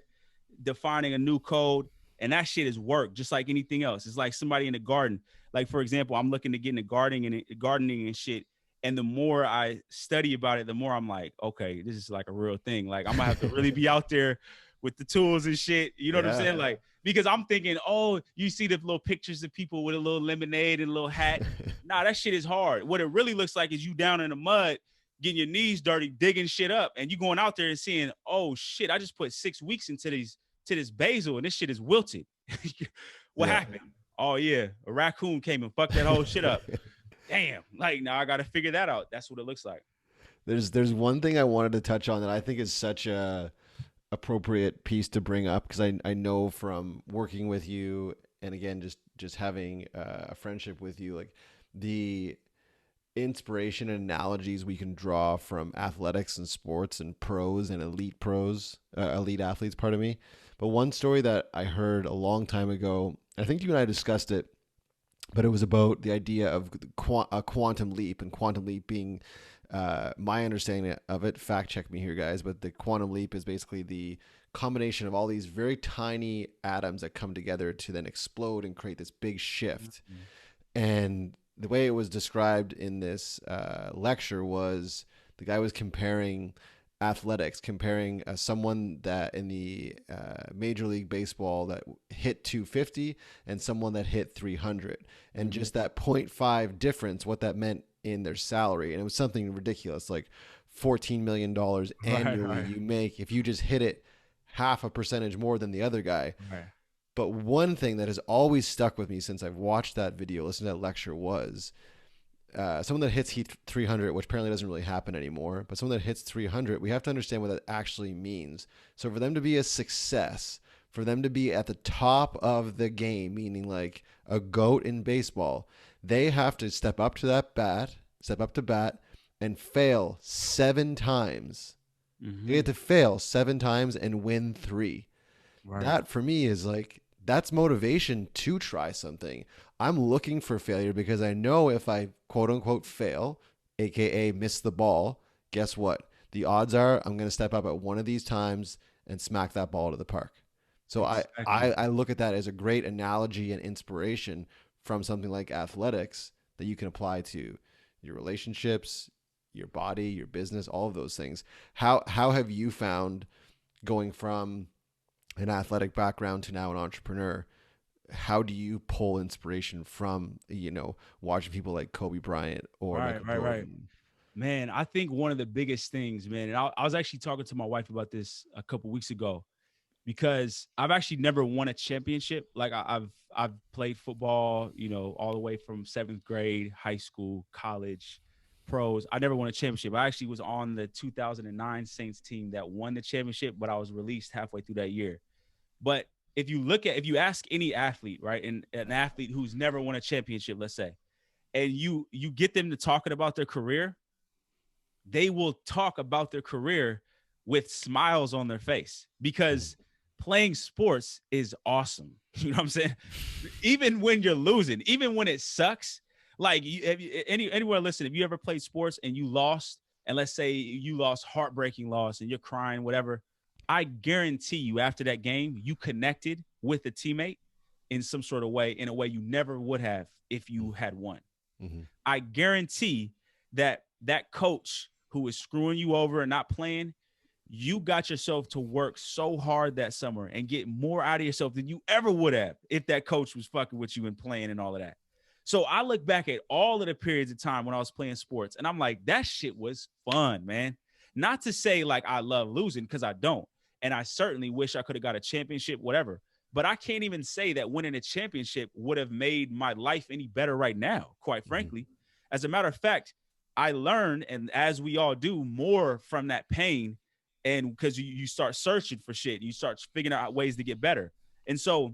defining a new code. And that shit is work, just like anything else. It's like somebody in the garden. Like, for example, I'm looking to get into gardening and shit. And the more I study about it, the more I'm like, okay, this is like a real thing. Like, I'm gonna have to really be out there with the tools and shit. You know what I'm saying? Like, because I'm thinking, oh, you see the little pictures of people with a little lemonade and a little hat. Nah, that shit is hard. What it really looks like is you down in the mud, getting your knees dirty, digging shit up. And you going out there and seeing, oh shit, I just put 6 weeks into this basil and this shit is wilted. What happened? Oh yeah, a raccoon came and fucked that whole shit up. Damn, like now I got to figure that out. That's what it looks like. There's one thing I wanted to touch on that I think is such a appropriate piece to bring up, because I know from working with you and again, just having a friendship with you, like the inspiration and analogies we can draw from athletics and sports and pros and elite athletes, pardon me. But one story that I heard a long time ago, I think you and I discussed it, but it was about the idea of a quantum leap, and quantum leap being my understanding of it. Fact check me here, guys, but the quantum leap is basically the combination of all these very tiny atoms that come together to then explode and create this big shift. And the way it was described in this lecture was the guy was comparing athletics, comparing someone that in the Major League Baseball that hit 250 and someone that hit 300, and just that 0.5 difference, what that meant in their salary. And it was something ridiculous, like $14 million annually you make if you just hit it half a percentage more than the other guy. Right. But one thing that has always stuck with me since I've watched that video, listened to that lecture, was someone that hits 300, which apparently doesn't really happen anymore, but someone that hits 300, we have to understand what that actually means. So for them to be a success, for them to be at the top of the game, meaning like a GOAT in baseball, they have to step up to bat and fail 7 times. They have to fail 7 times and win 3. Right. That for me is like, that's motivation to try something. I'm looking for failure because I know if I quote unquote fail, AKA miss the ball, guess what? The odds are I'm going to step up at one of these times and smack that ball to the park. So exactly. I look at that as a great analogy and inspiration from something like athletics that you can apply to your relationships, your body, your business, all of those things. How have you found going from an athletic background to now an entrepreneur? How do you pull inspiration from, watching people like Kobe Bryant or Michael Jordan? Right. Man, I think one of the biggest things, man, and I was actually talking to my wife about this a couple weeks ago, because I've actually never won a championship. Like I've played football, all the way from 7th grade, high school, college, pros. I never won a championship. I actually was on the 2009 Saints team that won the championship, but I was released halfway through that year. But if you ask any athlete, right, and an athlete who's never won a championship, let's say, and you get them to talking about their career, they will talk about their career with smiles on their face, because playing sports is awesome. You know what I'm saying? Even when you're losing, even when it sucks, like anywhere, listen, if you ever played sports and you lost, and let's say you lost, heartbreaking loss, and you're crying, whatever, I guarantee you after that game, you connected with a teammate in some sort of way, in a way you never would have if you had won. Mm-hmm. I guarantee that coach who was screwing you over and not playing, you got yourself to work so hard that summer and get more out of yourself than you ever would have if that coach was fucking with you and playing and all of that. So I look back at all of the periods of time when I was playing sports, and I'm like, that shit was fun, man. Not to say like I love losing, because I don't. And I certainly wish I could have got a championship, whatever. But I can't even say that winning a championship would have made my life any better right now, quite frankly. Mm-hmm. As a matter of fact, I learned, and as we all do, more from that pain. And because you start searching for shit, you start figuring out ways to get better. And so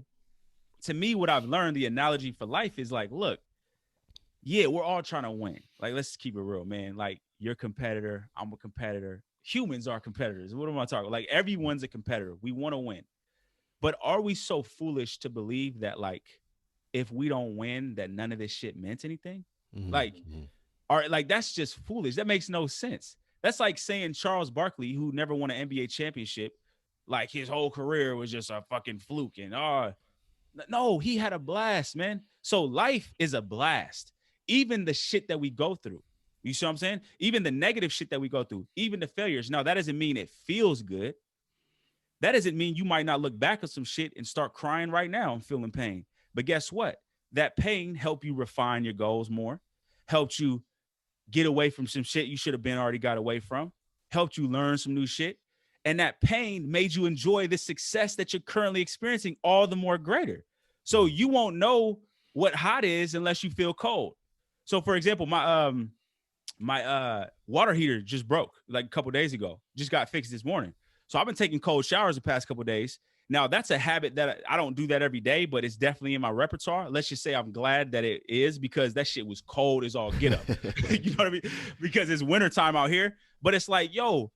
to me, what I've learned, the analogy for life is like, look, yeah, we're all trying to win. Like, let's keep it real, man. Like, you're a competitor. I'm a competitor. Humans are competitors. What am I talking? Like, everyone's a competitor. We want to win. But are we so foolish to believe that, like, if we don't win, that none of this shit meant anything? Mm-hmm. Like, that's just foolish. That makes no sense. That's like saying Charles Barkley, who never won an NBA championship, like his whole career was just a fucking fluke. And no, he had a blast, man. So life is a blast. Even the shit that we go through. You see what I'm saying? Even the negative shit that we go through, even the failures. Now, that doesn't mean it feels good. That doesn't mean you might not look back at some shit and start crying right now and feeling pain. But guess what? That pain helped you refine your goals more, helped you get away from some shit you should have been already got away from, helped you learn some new shit. And that pain made you enjoy the success that you're currently experiencing all the more greater. So you won't know what hot is unless you feel cold. So for example, my water heater just broke like a couple days ago, just got fixed this morning. So I've been taking cold showers the past couple days. Now that's a habit that I don't do that every day, but it's definitely in my repertoire. Let's just say I'm glad that it is, because that shit was cold as all get up. You know what I mean? Because it's wintertime out here. But it's like, yo,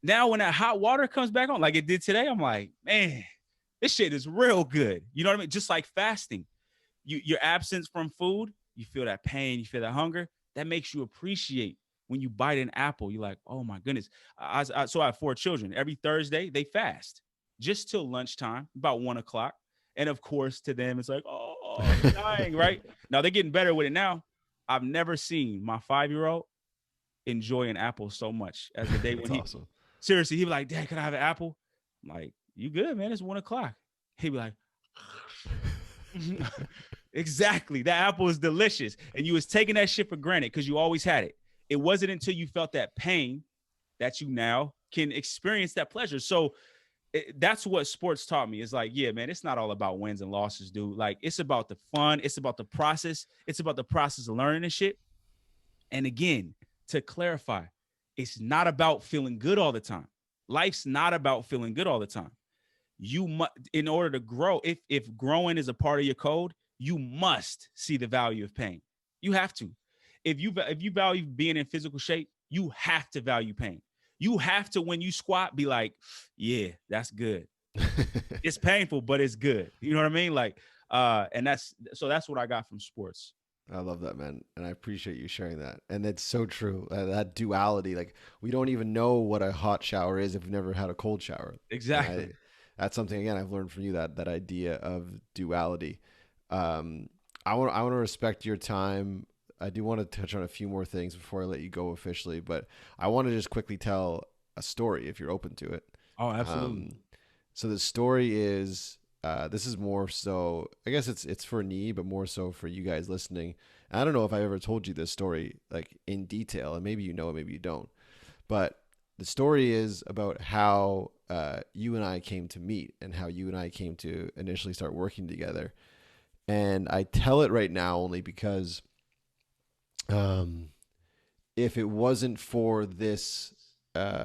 now when that hot water comes back on, like it did today, I'm like, man, this shit is real good. You know what I mean? Just like fasting. Your absence from food, you feel that pain, you feel that hunger. That makes you appreciate when you bite an apple. You're like, oh my goodness. So I have 4 children. Every Thursday, they fast just till lunchtime, about 1 o'clock. And of course, to them, it's like, oh, I'm dying, right? Now they're getting better with it now. I've never seen my 5-year-old enjoy an apple so much as the day when That's awesome. seriously, he'd be like, Dad, can I have an apple? I'm like, you good, man? It's 1 o'clock. He'd be like, exactly. That apple is delicious. And you was taking that shit for granted because you always had it. It wasn't until you felt that pain that you now can experience that pleasure. So that's what sports taught me. It's like, yeah, man, it's not all about wins and losses, dude. Like, it's about the fun. It's about the process. It's about the process of learning and shit. And again, to clarify, it's not about feeling good all the time. Life's not about feeling good all the time. You must, in order to grow, if growing is a part of your code, you must see the value of pain. You have to. If you value being in physical shape, you have to value pain. You have to, when you squat, be like, yeah, that's good. It's painful, but it's good. You know what I mean? Like, and that's what I got from sports. I love that, man. And I appreciate you sharing that. And it's so true. That duality, like we don't even know what a hot shower is if we've never had a cold shower. Exactly. That's something, again, I've learned from you, that idea of duality. Um, I want to respect your time. I do want to touch on a few more things before I let you go officially, but I want to just quickly tell a story if you're open to it. Oh, absolutely. So the story is, this is more so, I guess it's for Niyi, but more so for you guys listening. I don't know if I ever told you this story like in detail, and maybe you know it, maybe you don't. But the story is about how you and I came to meet and how you and I came to initially start working together. And I tell it right now only because if it wasn't for this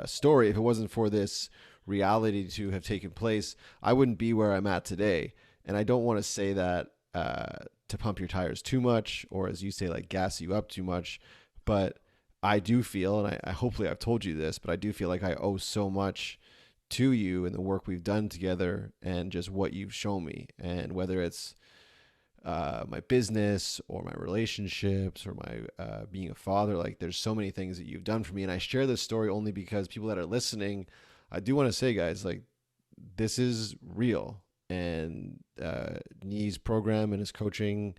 story, if it wasn't for this reality to have taken place, I wouldn't be where I'm at today. And I don't want to say that to pump your tires too much, or as you say, like gas you up too much. But I do feel, and I hopefully I've told you this, but I do feel like I owe so much to you and the work we've done together and just what you've shown me. And whether it's my business or my relationships or my being a father, like there's so many things that you've done for me. And I share this story only because people that are listening, I do want to say, guys, like this is real. And Niyi's program and his coaching,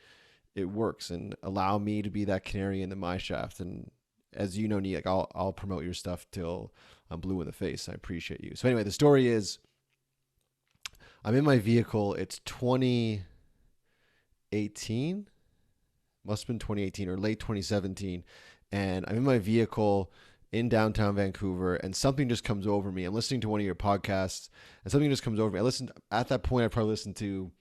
it works, and allow me to be that canary in the mine shaft. And as you know, Niyi, like I'll promote your stuff till I'm blue in the face. I appreciate you. So anyway, the story is I'm in my vehicle. It's 2018, must have been 2018 or late 2017. And I'm in my vehicle in downtown Vancouver, and something just comes over me. I'm listening to one of your podcasts, and something just comes over me. At that point, I probably listened to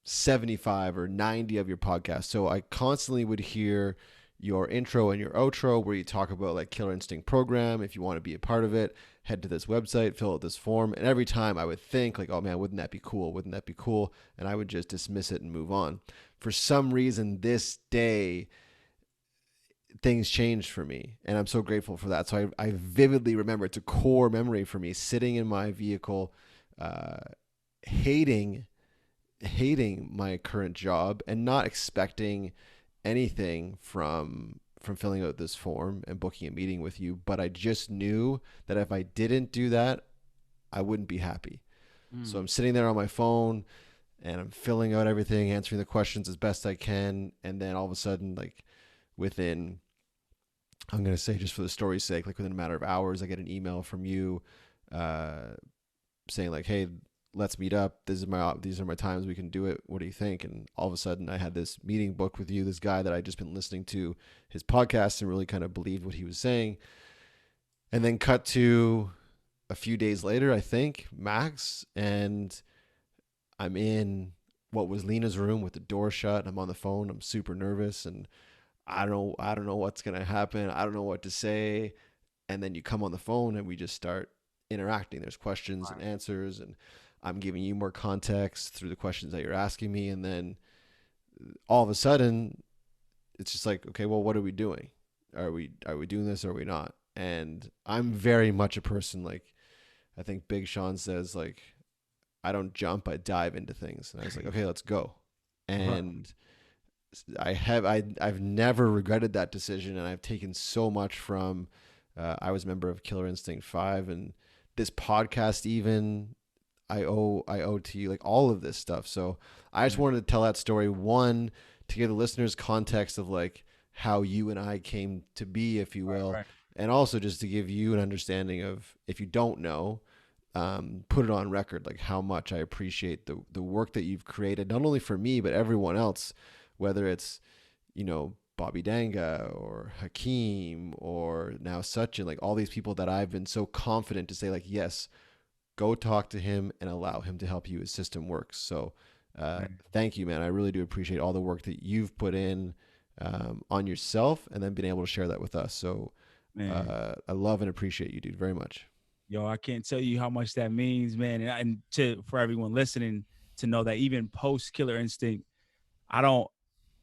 75 or 90 of your podcasts. So I constantly would hear your intro and your outro where you talk about like Killer Instinct program. If you want to be a part of it, head to this website, fill out this form. And every time I would think like, oh man, wouldn't that be cool? Wouldn't that be cool? And I would just dismiss it and move on. For some reason, this day, things changed for me, and I'm so grateful for that. So I vividly remember, it's a core memory for me, sitting in my vehicle, hating my current job and not expecting anything from filling out this form and booking a meeting with you. But I just knew that if I didn't do that, I wouldn't be happy. So I'm sitting there on my phone and I'm filling out everything, answering the questions as best I can. And then all of a sudden, like within, I'm going to say just for the story's sake, like within a matter of hours, I get an email from you saying like, hey, let's meet up. These are my times. We can do it. What do you think? And all of a sudden I had this meeting booked with you, this guy that I'd just been listening to his podcast and really kind of believed what he was saying. And then cut to a few days later, I think, max, and I'm in what was Lena's room with the door shut. I'm on the phone. I'm super nervous, and I don't know what's going to happen. I don't know what to say. And then you come on the phone and we just start interacting. There's questions and answers, and I'm giving you more context through the questions that you're asking me. And then all of a sudden it's just like, okay, well, what are we doing? Are we doing this or are we not? And I'm very much a person, like, I think Big Sean says, like, I don't jump, I dive into things. And I was like, okay, let's go. Right. And I've never regretted that decision, and I've taken so much from. I was a member of Killer Instinct 5, and this podcast even I owe to you, like, all of this stuff. So I just Yeah. wanted to tell that story, one, to give the listeners context of like how you and I came to be, if you Right. will, Right. and also just to give you an understanding of, if you don't know, put it on record, like how much I appreciate the work that you've created, not only for me but everyone else, whether it's, Bobby Danga or Hakeem or now Sachin, like all these people that I've been so confident to say, like, yes, go talk to him and allow him to help you. His system works. So Man. thank you, man. I really do appreciate all the work that you've put in, on yourself, and then being able to share that with us. So Man. I love and appreciate you, dude, very much. Yo, I can't tell you how much that means, man. And to for everyone listening to know that even post Killer Instinct, I don't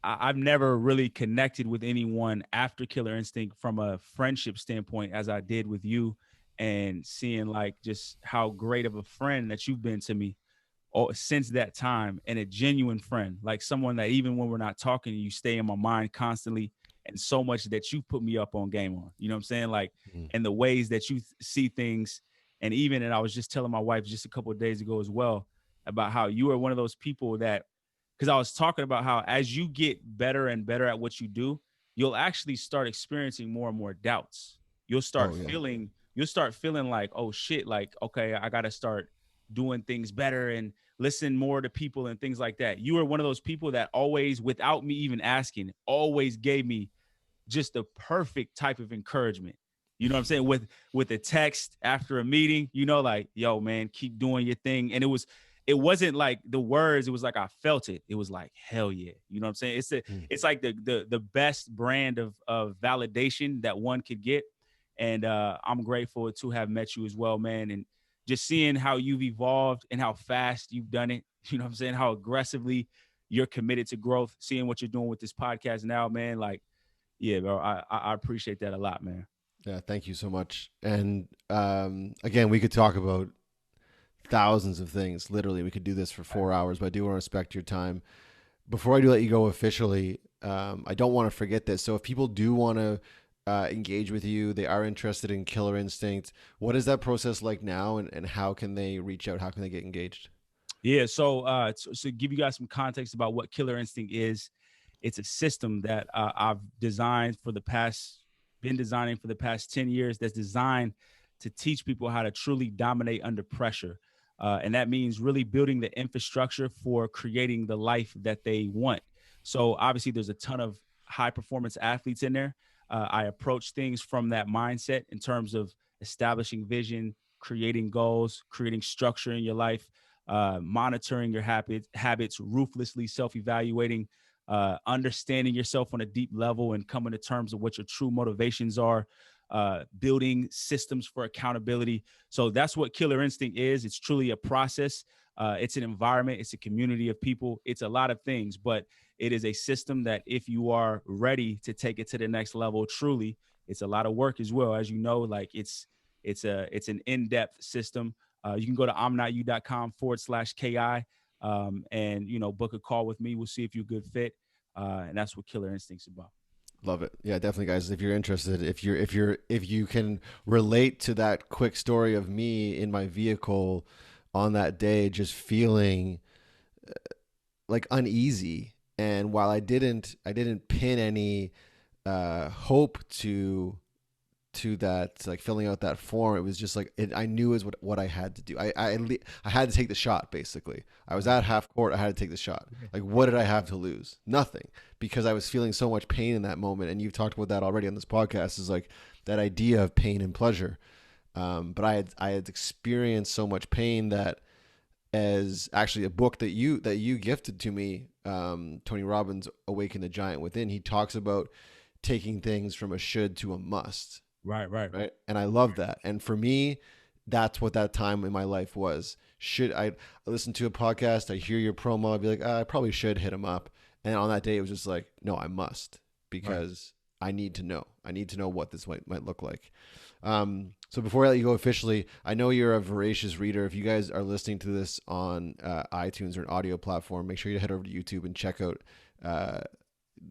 I've never really connected with anyone after Killer Instinct from a friendship standpoint as I did with you, and seeing like just how great of a friend that you've been to me since that time, and a genuine friend, like someone that even when we're not talking, you stay in my mind constantly, and so much that you put me up on game on. You know what I'm saying? Like, Mhm. and the ways that you see things, and I was just telling my wife just a couple of days ago as well about how you are one of those people that, because I was talking about how as you get better and better at what you do, you'll actually start experiencing more and more doubts. You'll start Oh yeah. feeling, you'll start feeling like, oh shit, like, okay, I got to start doing things better and listen more to people and things like that. You were one of those people that always, without me even asking, always gave me just the perfect type of encouragement. You know what I'm saying? With a text after a meeting, like, yo, man, keep doing your thing. And it wasn't like the words, it was like I felt it. It was like, hell yeah. You know what I'm saying? Mm. It's like the best brand of validation that one could get. And I'm grateful to have met you as well, man. And just seeing how you've evolved and how fast you've done it. You know what I'm saying? How aggressively you're committed to growth, seeing what you're doing with this podcast now, man. Like, yeah, bro, I appreciate that a lot, man. Yeah, thank you so much. And again, we could talk about thousands of things. Literally, we could do this for 4 hours, but I do want to respect your time. Before I do let you go officially, I don't want to forget this. So if people do want to engage with you, they are interested in Killer Instinct, what is that process like now, and how can they reach out? How can they get engaged? Yeah, so give you guys some context about what Killer Instinct is. It's a system that I've designed for the past, been designing for the past 10 years, that's designed to teach people how to truly dominate under pressure. And that means really building the infrastructure for creating the life that they want. So obviously, there's a ton of high performance athletes in there. I approach things from that mindset in terms of establishing vision, creating goals, creating structure in your life, monitoring your habits, ruthlessly self-evaluating, understanding yourself on a deep level and coming to terms of what your true motivations are, building systems for accountability. So that's what Killer Instinct is. It's truly a process. It's an environment. It's a community of people. It's a lot of things, but it is a system that if you are ready to take it to the next level, truly, it's a lot of work as well. As you know, like it's an in-depth system. You can go to imnotyou.com/KI, and book a call with me. We'll see if you're a good fit. And that's what Killer Instinct's about. Love it. Yeah, definitely, guys. If you're interested, if you can relate to that quick story of me in my vehicle on that day, just feeling like uneasy, and while I didn't pin any hope to that, like filling out that form, it was just like I knew is what I had to do. I had to take the shot. Basically, I was Right. at half court. I had to take the shot. Like, what did I have to lose? Nothing, because I was feeling so much pain in that moment. And you've talked about that already on this podcast. Is like that idea of pain and pleasure. But I had experienced so much pain that, as actually a book that you gifted to me, Tony Robbins' Awaken the Giant Within, he talks about taking things from a should to a must, Right. right? And I love that. And for me, that's what that time in my life was. Should I listen to a podcast? I hear your promo. I'd be like, I probably should hit him up. And on that day, it was just like, no, I must Right. because I need to know. I need to know what this might look like. So before I let you go officially, I know you're a voracious reader. If you guys are listening to this on iTunes or an audio platform, make sure you head over to YouTube and check out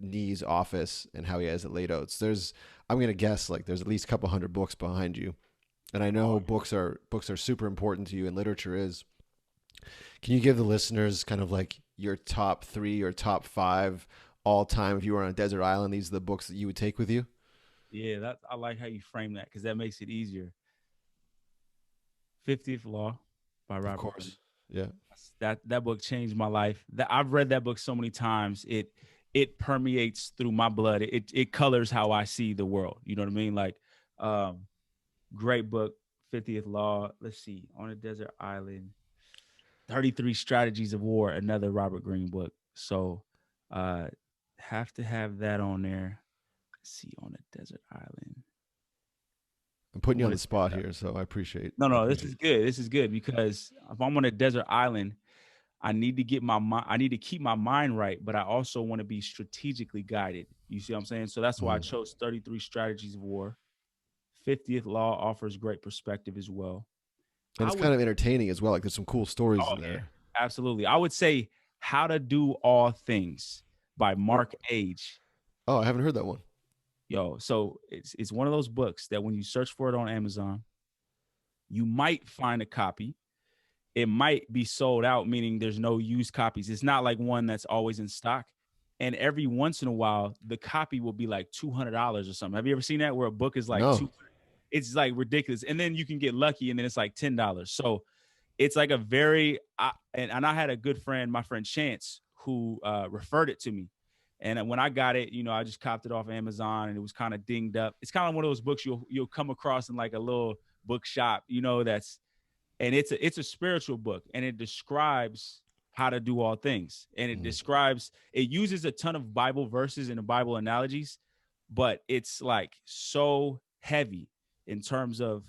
Niyi's office and how he has it laid out. So I'm gonna guess like there's at least a couple hundred books behind you, and I know Oh, books are super important to you, and literature is. Can you give the listeners kind of like your top 3 or top 5 all time? If you were on a desert island, these are the books that you would take with you. yeah. I like how you frame that because that makes it easier. 50th Law by Of Robert Greene. course, yeah. That book changed my life. That I've read that book so many times. It permeates through my blood. It colors how I see the world. You know what I mean? Like, um, great book, 50th Law. Let's see, On a Desert Island, 33 Strategies of War, another Robert Greene book. So, uh, have to have that on there. Let's see, On a Desert Island. I'm putting I'm you on gonna the spot here, so I appreciate. no, I no. This appreciate. is good. This is good because if I'm on a desert island, I need to get my mind. I need to keep my mind right, but I also want to be strategically guided. You see what I'm saying? So that's why I Mhm. chose 33 Strategies of War. 50th Law offers great perspective as well. And I it's would, kind of entertaining as well. Like there's some cool stories oh in yeah, there. absolutely. I would say How to Do All Things by Mark Age. Oh, I haven't heard that one. Yo, so it's one of those books that when you search for it on Amazon, you might find a copy. It might be sold out, meaning there's no used copies. It's not like one that's always in stock. And every once in a while, the copy will be like $200 or something. Have you ever seen that where a book is like No. it's like ridiculous. And then you can get lucky and then it's like $10. So it's like a very, and I had a good friend, my friend Chance, who referred it to me. And when I got it, I just copped it off Amazon and it was kind of dinged up. It's kind of one of those books you'll come across in like a little bookshop, that's and it's a spiritual book and it describes how to do all things and it uses a ton of Bible verses and the Bible analogies, but it's like so heavy in terms of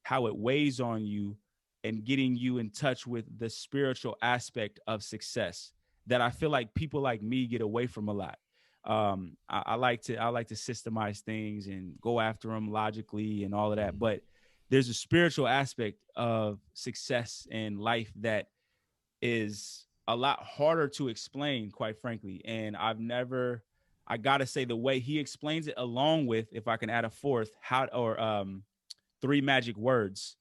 how it weighs on you and getting you in touch with the spiritual aspect of success that I feel like people like me get away from a lot. I like to systemize things and go after them logically and all of that, but there's a spiritual aspect of success in life that is a lot harder to explain, quite frankly. And I gotta say, the way he explains it, along with, if I can add a fourth, three magic words.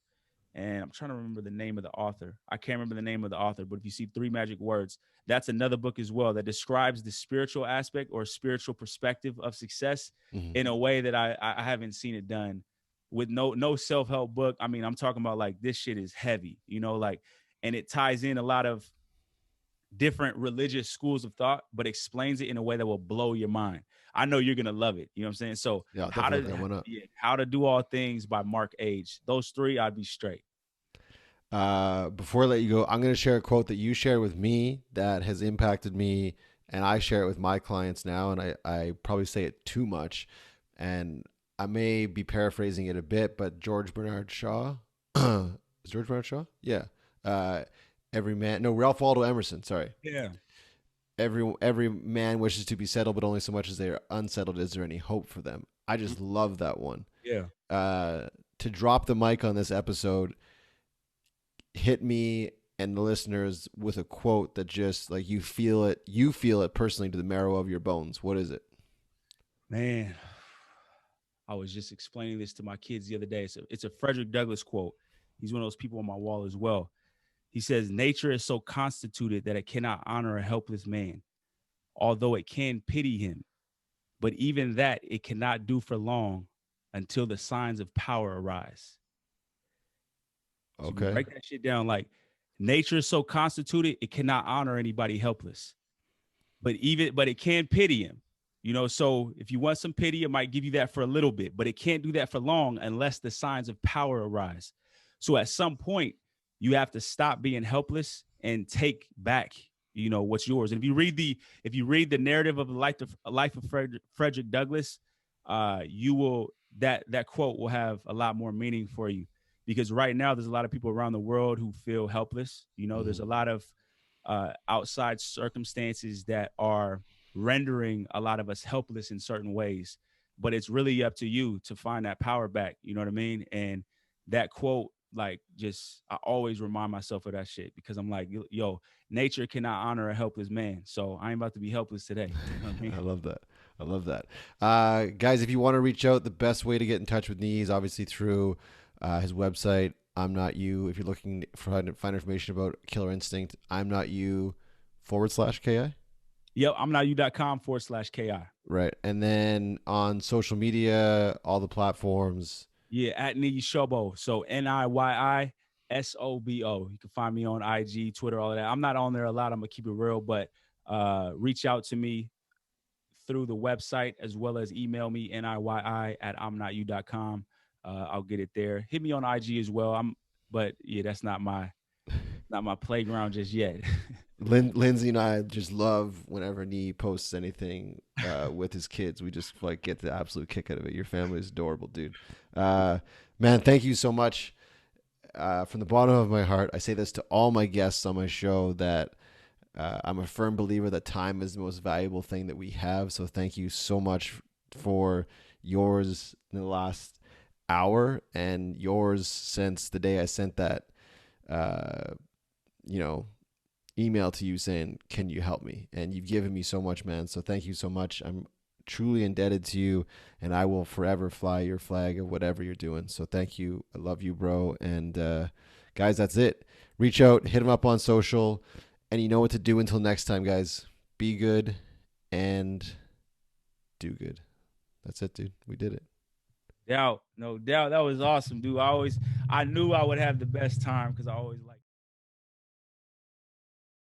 And I'm trying to remember the name of the author. I can't remember the name of the author, but if you see Three Magic Words, that's another book as well that describes the spiritual aspect or spiritual perspective of success Mm-hmm. in a way that I haven't seen it done with no self-help book. I mean, I'm talking about like this shit is heavy, like, and it ties in a lot of different religious schools of thought, but explains it in a way that will blow your mind. I know you're gonna love it. You know what I'm saying? So Yeah, I'll definitely look that one up. how to Do All Things by Mark Age. Those three, I'd be straight. Before I let you go, I'm going to share a quote that you shared with me that has impacted me, and I share it with my clients now, and I probably say it too much, and I may be paraphrasing it a bit, but George Bernard Shaw, is George Bernard Shaw? Yeah. Uh, Ralph Waldo Emerson, sorry. Yeah. Every man wishes to be settled, but only so much as they are unsettled. Is there any hope for them? I just love that one. Yeah. To drop the mic on this episode, hit me and the listeners with a quote that just like you feel it personally to the marrow of your bones. What is it? Man, I was just explaining this to my kids the other day. It's a Frederick Douglass quote. He's one of those people on my wall as well. He says, "Nature is so constituted that it cannot honor a helpless man, although it can pity him. But even that it cannot do for long until the signs of power arise." So you Okay. break that shit down like nature is so constituted, it cannot honor anybody helpless. But it can pity him. So if you want some pity, it might give you that for a little bit, but it can't do that for long unless the signs of power arise. So at some point, you have to stop being helpless and take back, what's yours. And if you read the narrative of the life of Frederick Douglass, you will that quote will have a lot more meaning for you. because right now there's a lot of people around the world who feel helpless. You know, there's a lot of outside circumstances that are rendering a lot of us helpless in certain ways. But it's really up to you to find that power back. You know what I mean? And that quote, like, just I always remind myself of that shit, because I'm like, yo, nature cannot honor a helpless man. So I ain't about to be helpless today. You know what I mean? I love that. I love that. Guys, if you want to reach out, the best way to get in touch with Nee is obviously through his website, I'm Not You. If you're looking for find information about Killer Instinct, I'm Not You /KI. Yep, I'm not you.com/KI. Right. And then on social media, all the platforms. Yeah, at Niyi Sobo. So NIYISOBO. You can find me on IG, Twitter, all of that. I'm not on there a lot. I'm gonna keep it real, but reach out to me through the website, as well as email me NIYI@I'mNotYou.com. I'll get it there. Hit me on IG as well. But yeah, that's not my playground just yet. Lindsay and I just love whenever Nee posts anything with his kids. We just like get the absolute kick out of it. Your family is adorable, dude. Man, thank you so much. From the bottom of my heart, I say this to all my guests on my show, that I'm a firm believer that time is the most valuable thing that we have. So thank you so much for yours in the last hour, and yours since the day I sent that, email to you saying, can you help me? And you've given me so much, man. So thank you so much. I'm truly indebted to you, and I will forever fly your flag of whatever you're doing. So thank you. I love you, bro. And guys, that's it. Reach out, hit him up on social, and you know what to do. Until next time, guys, be good and do good. That's it, dude. We did it. No doubt. That was awesome, dude. I knew I would have the best time, because I always like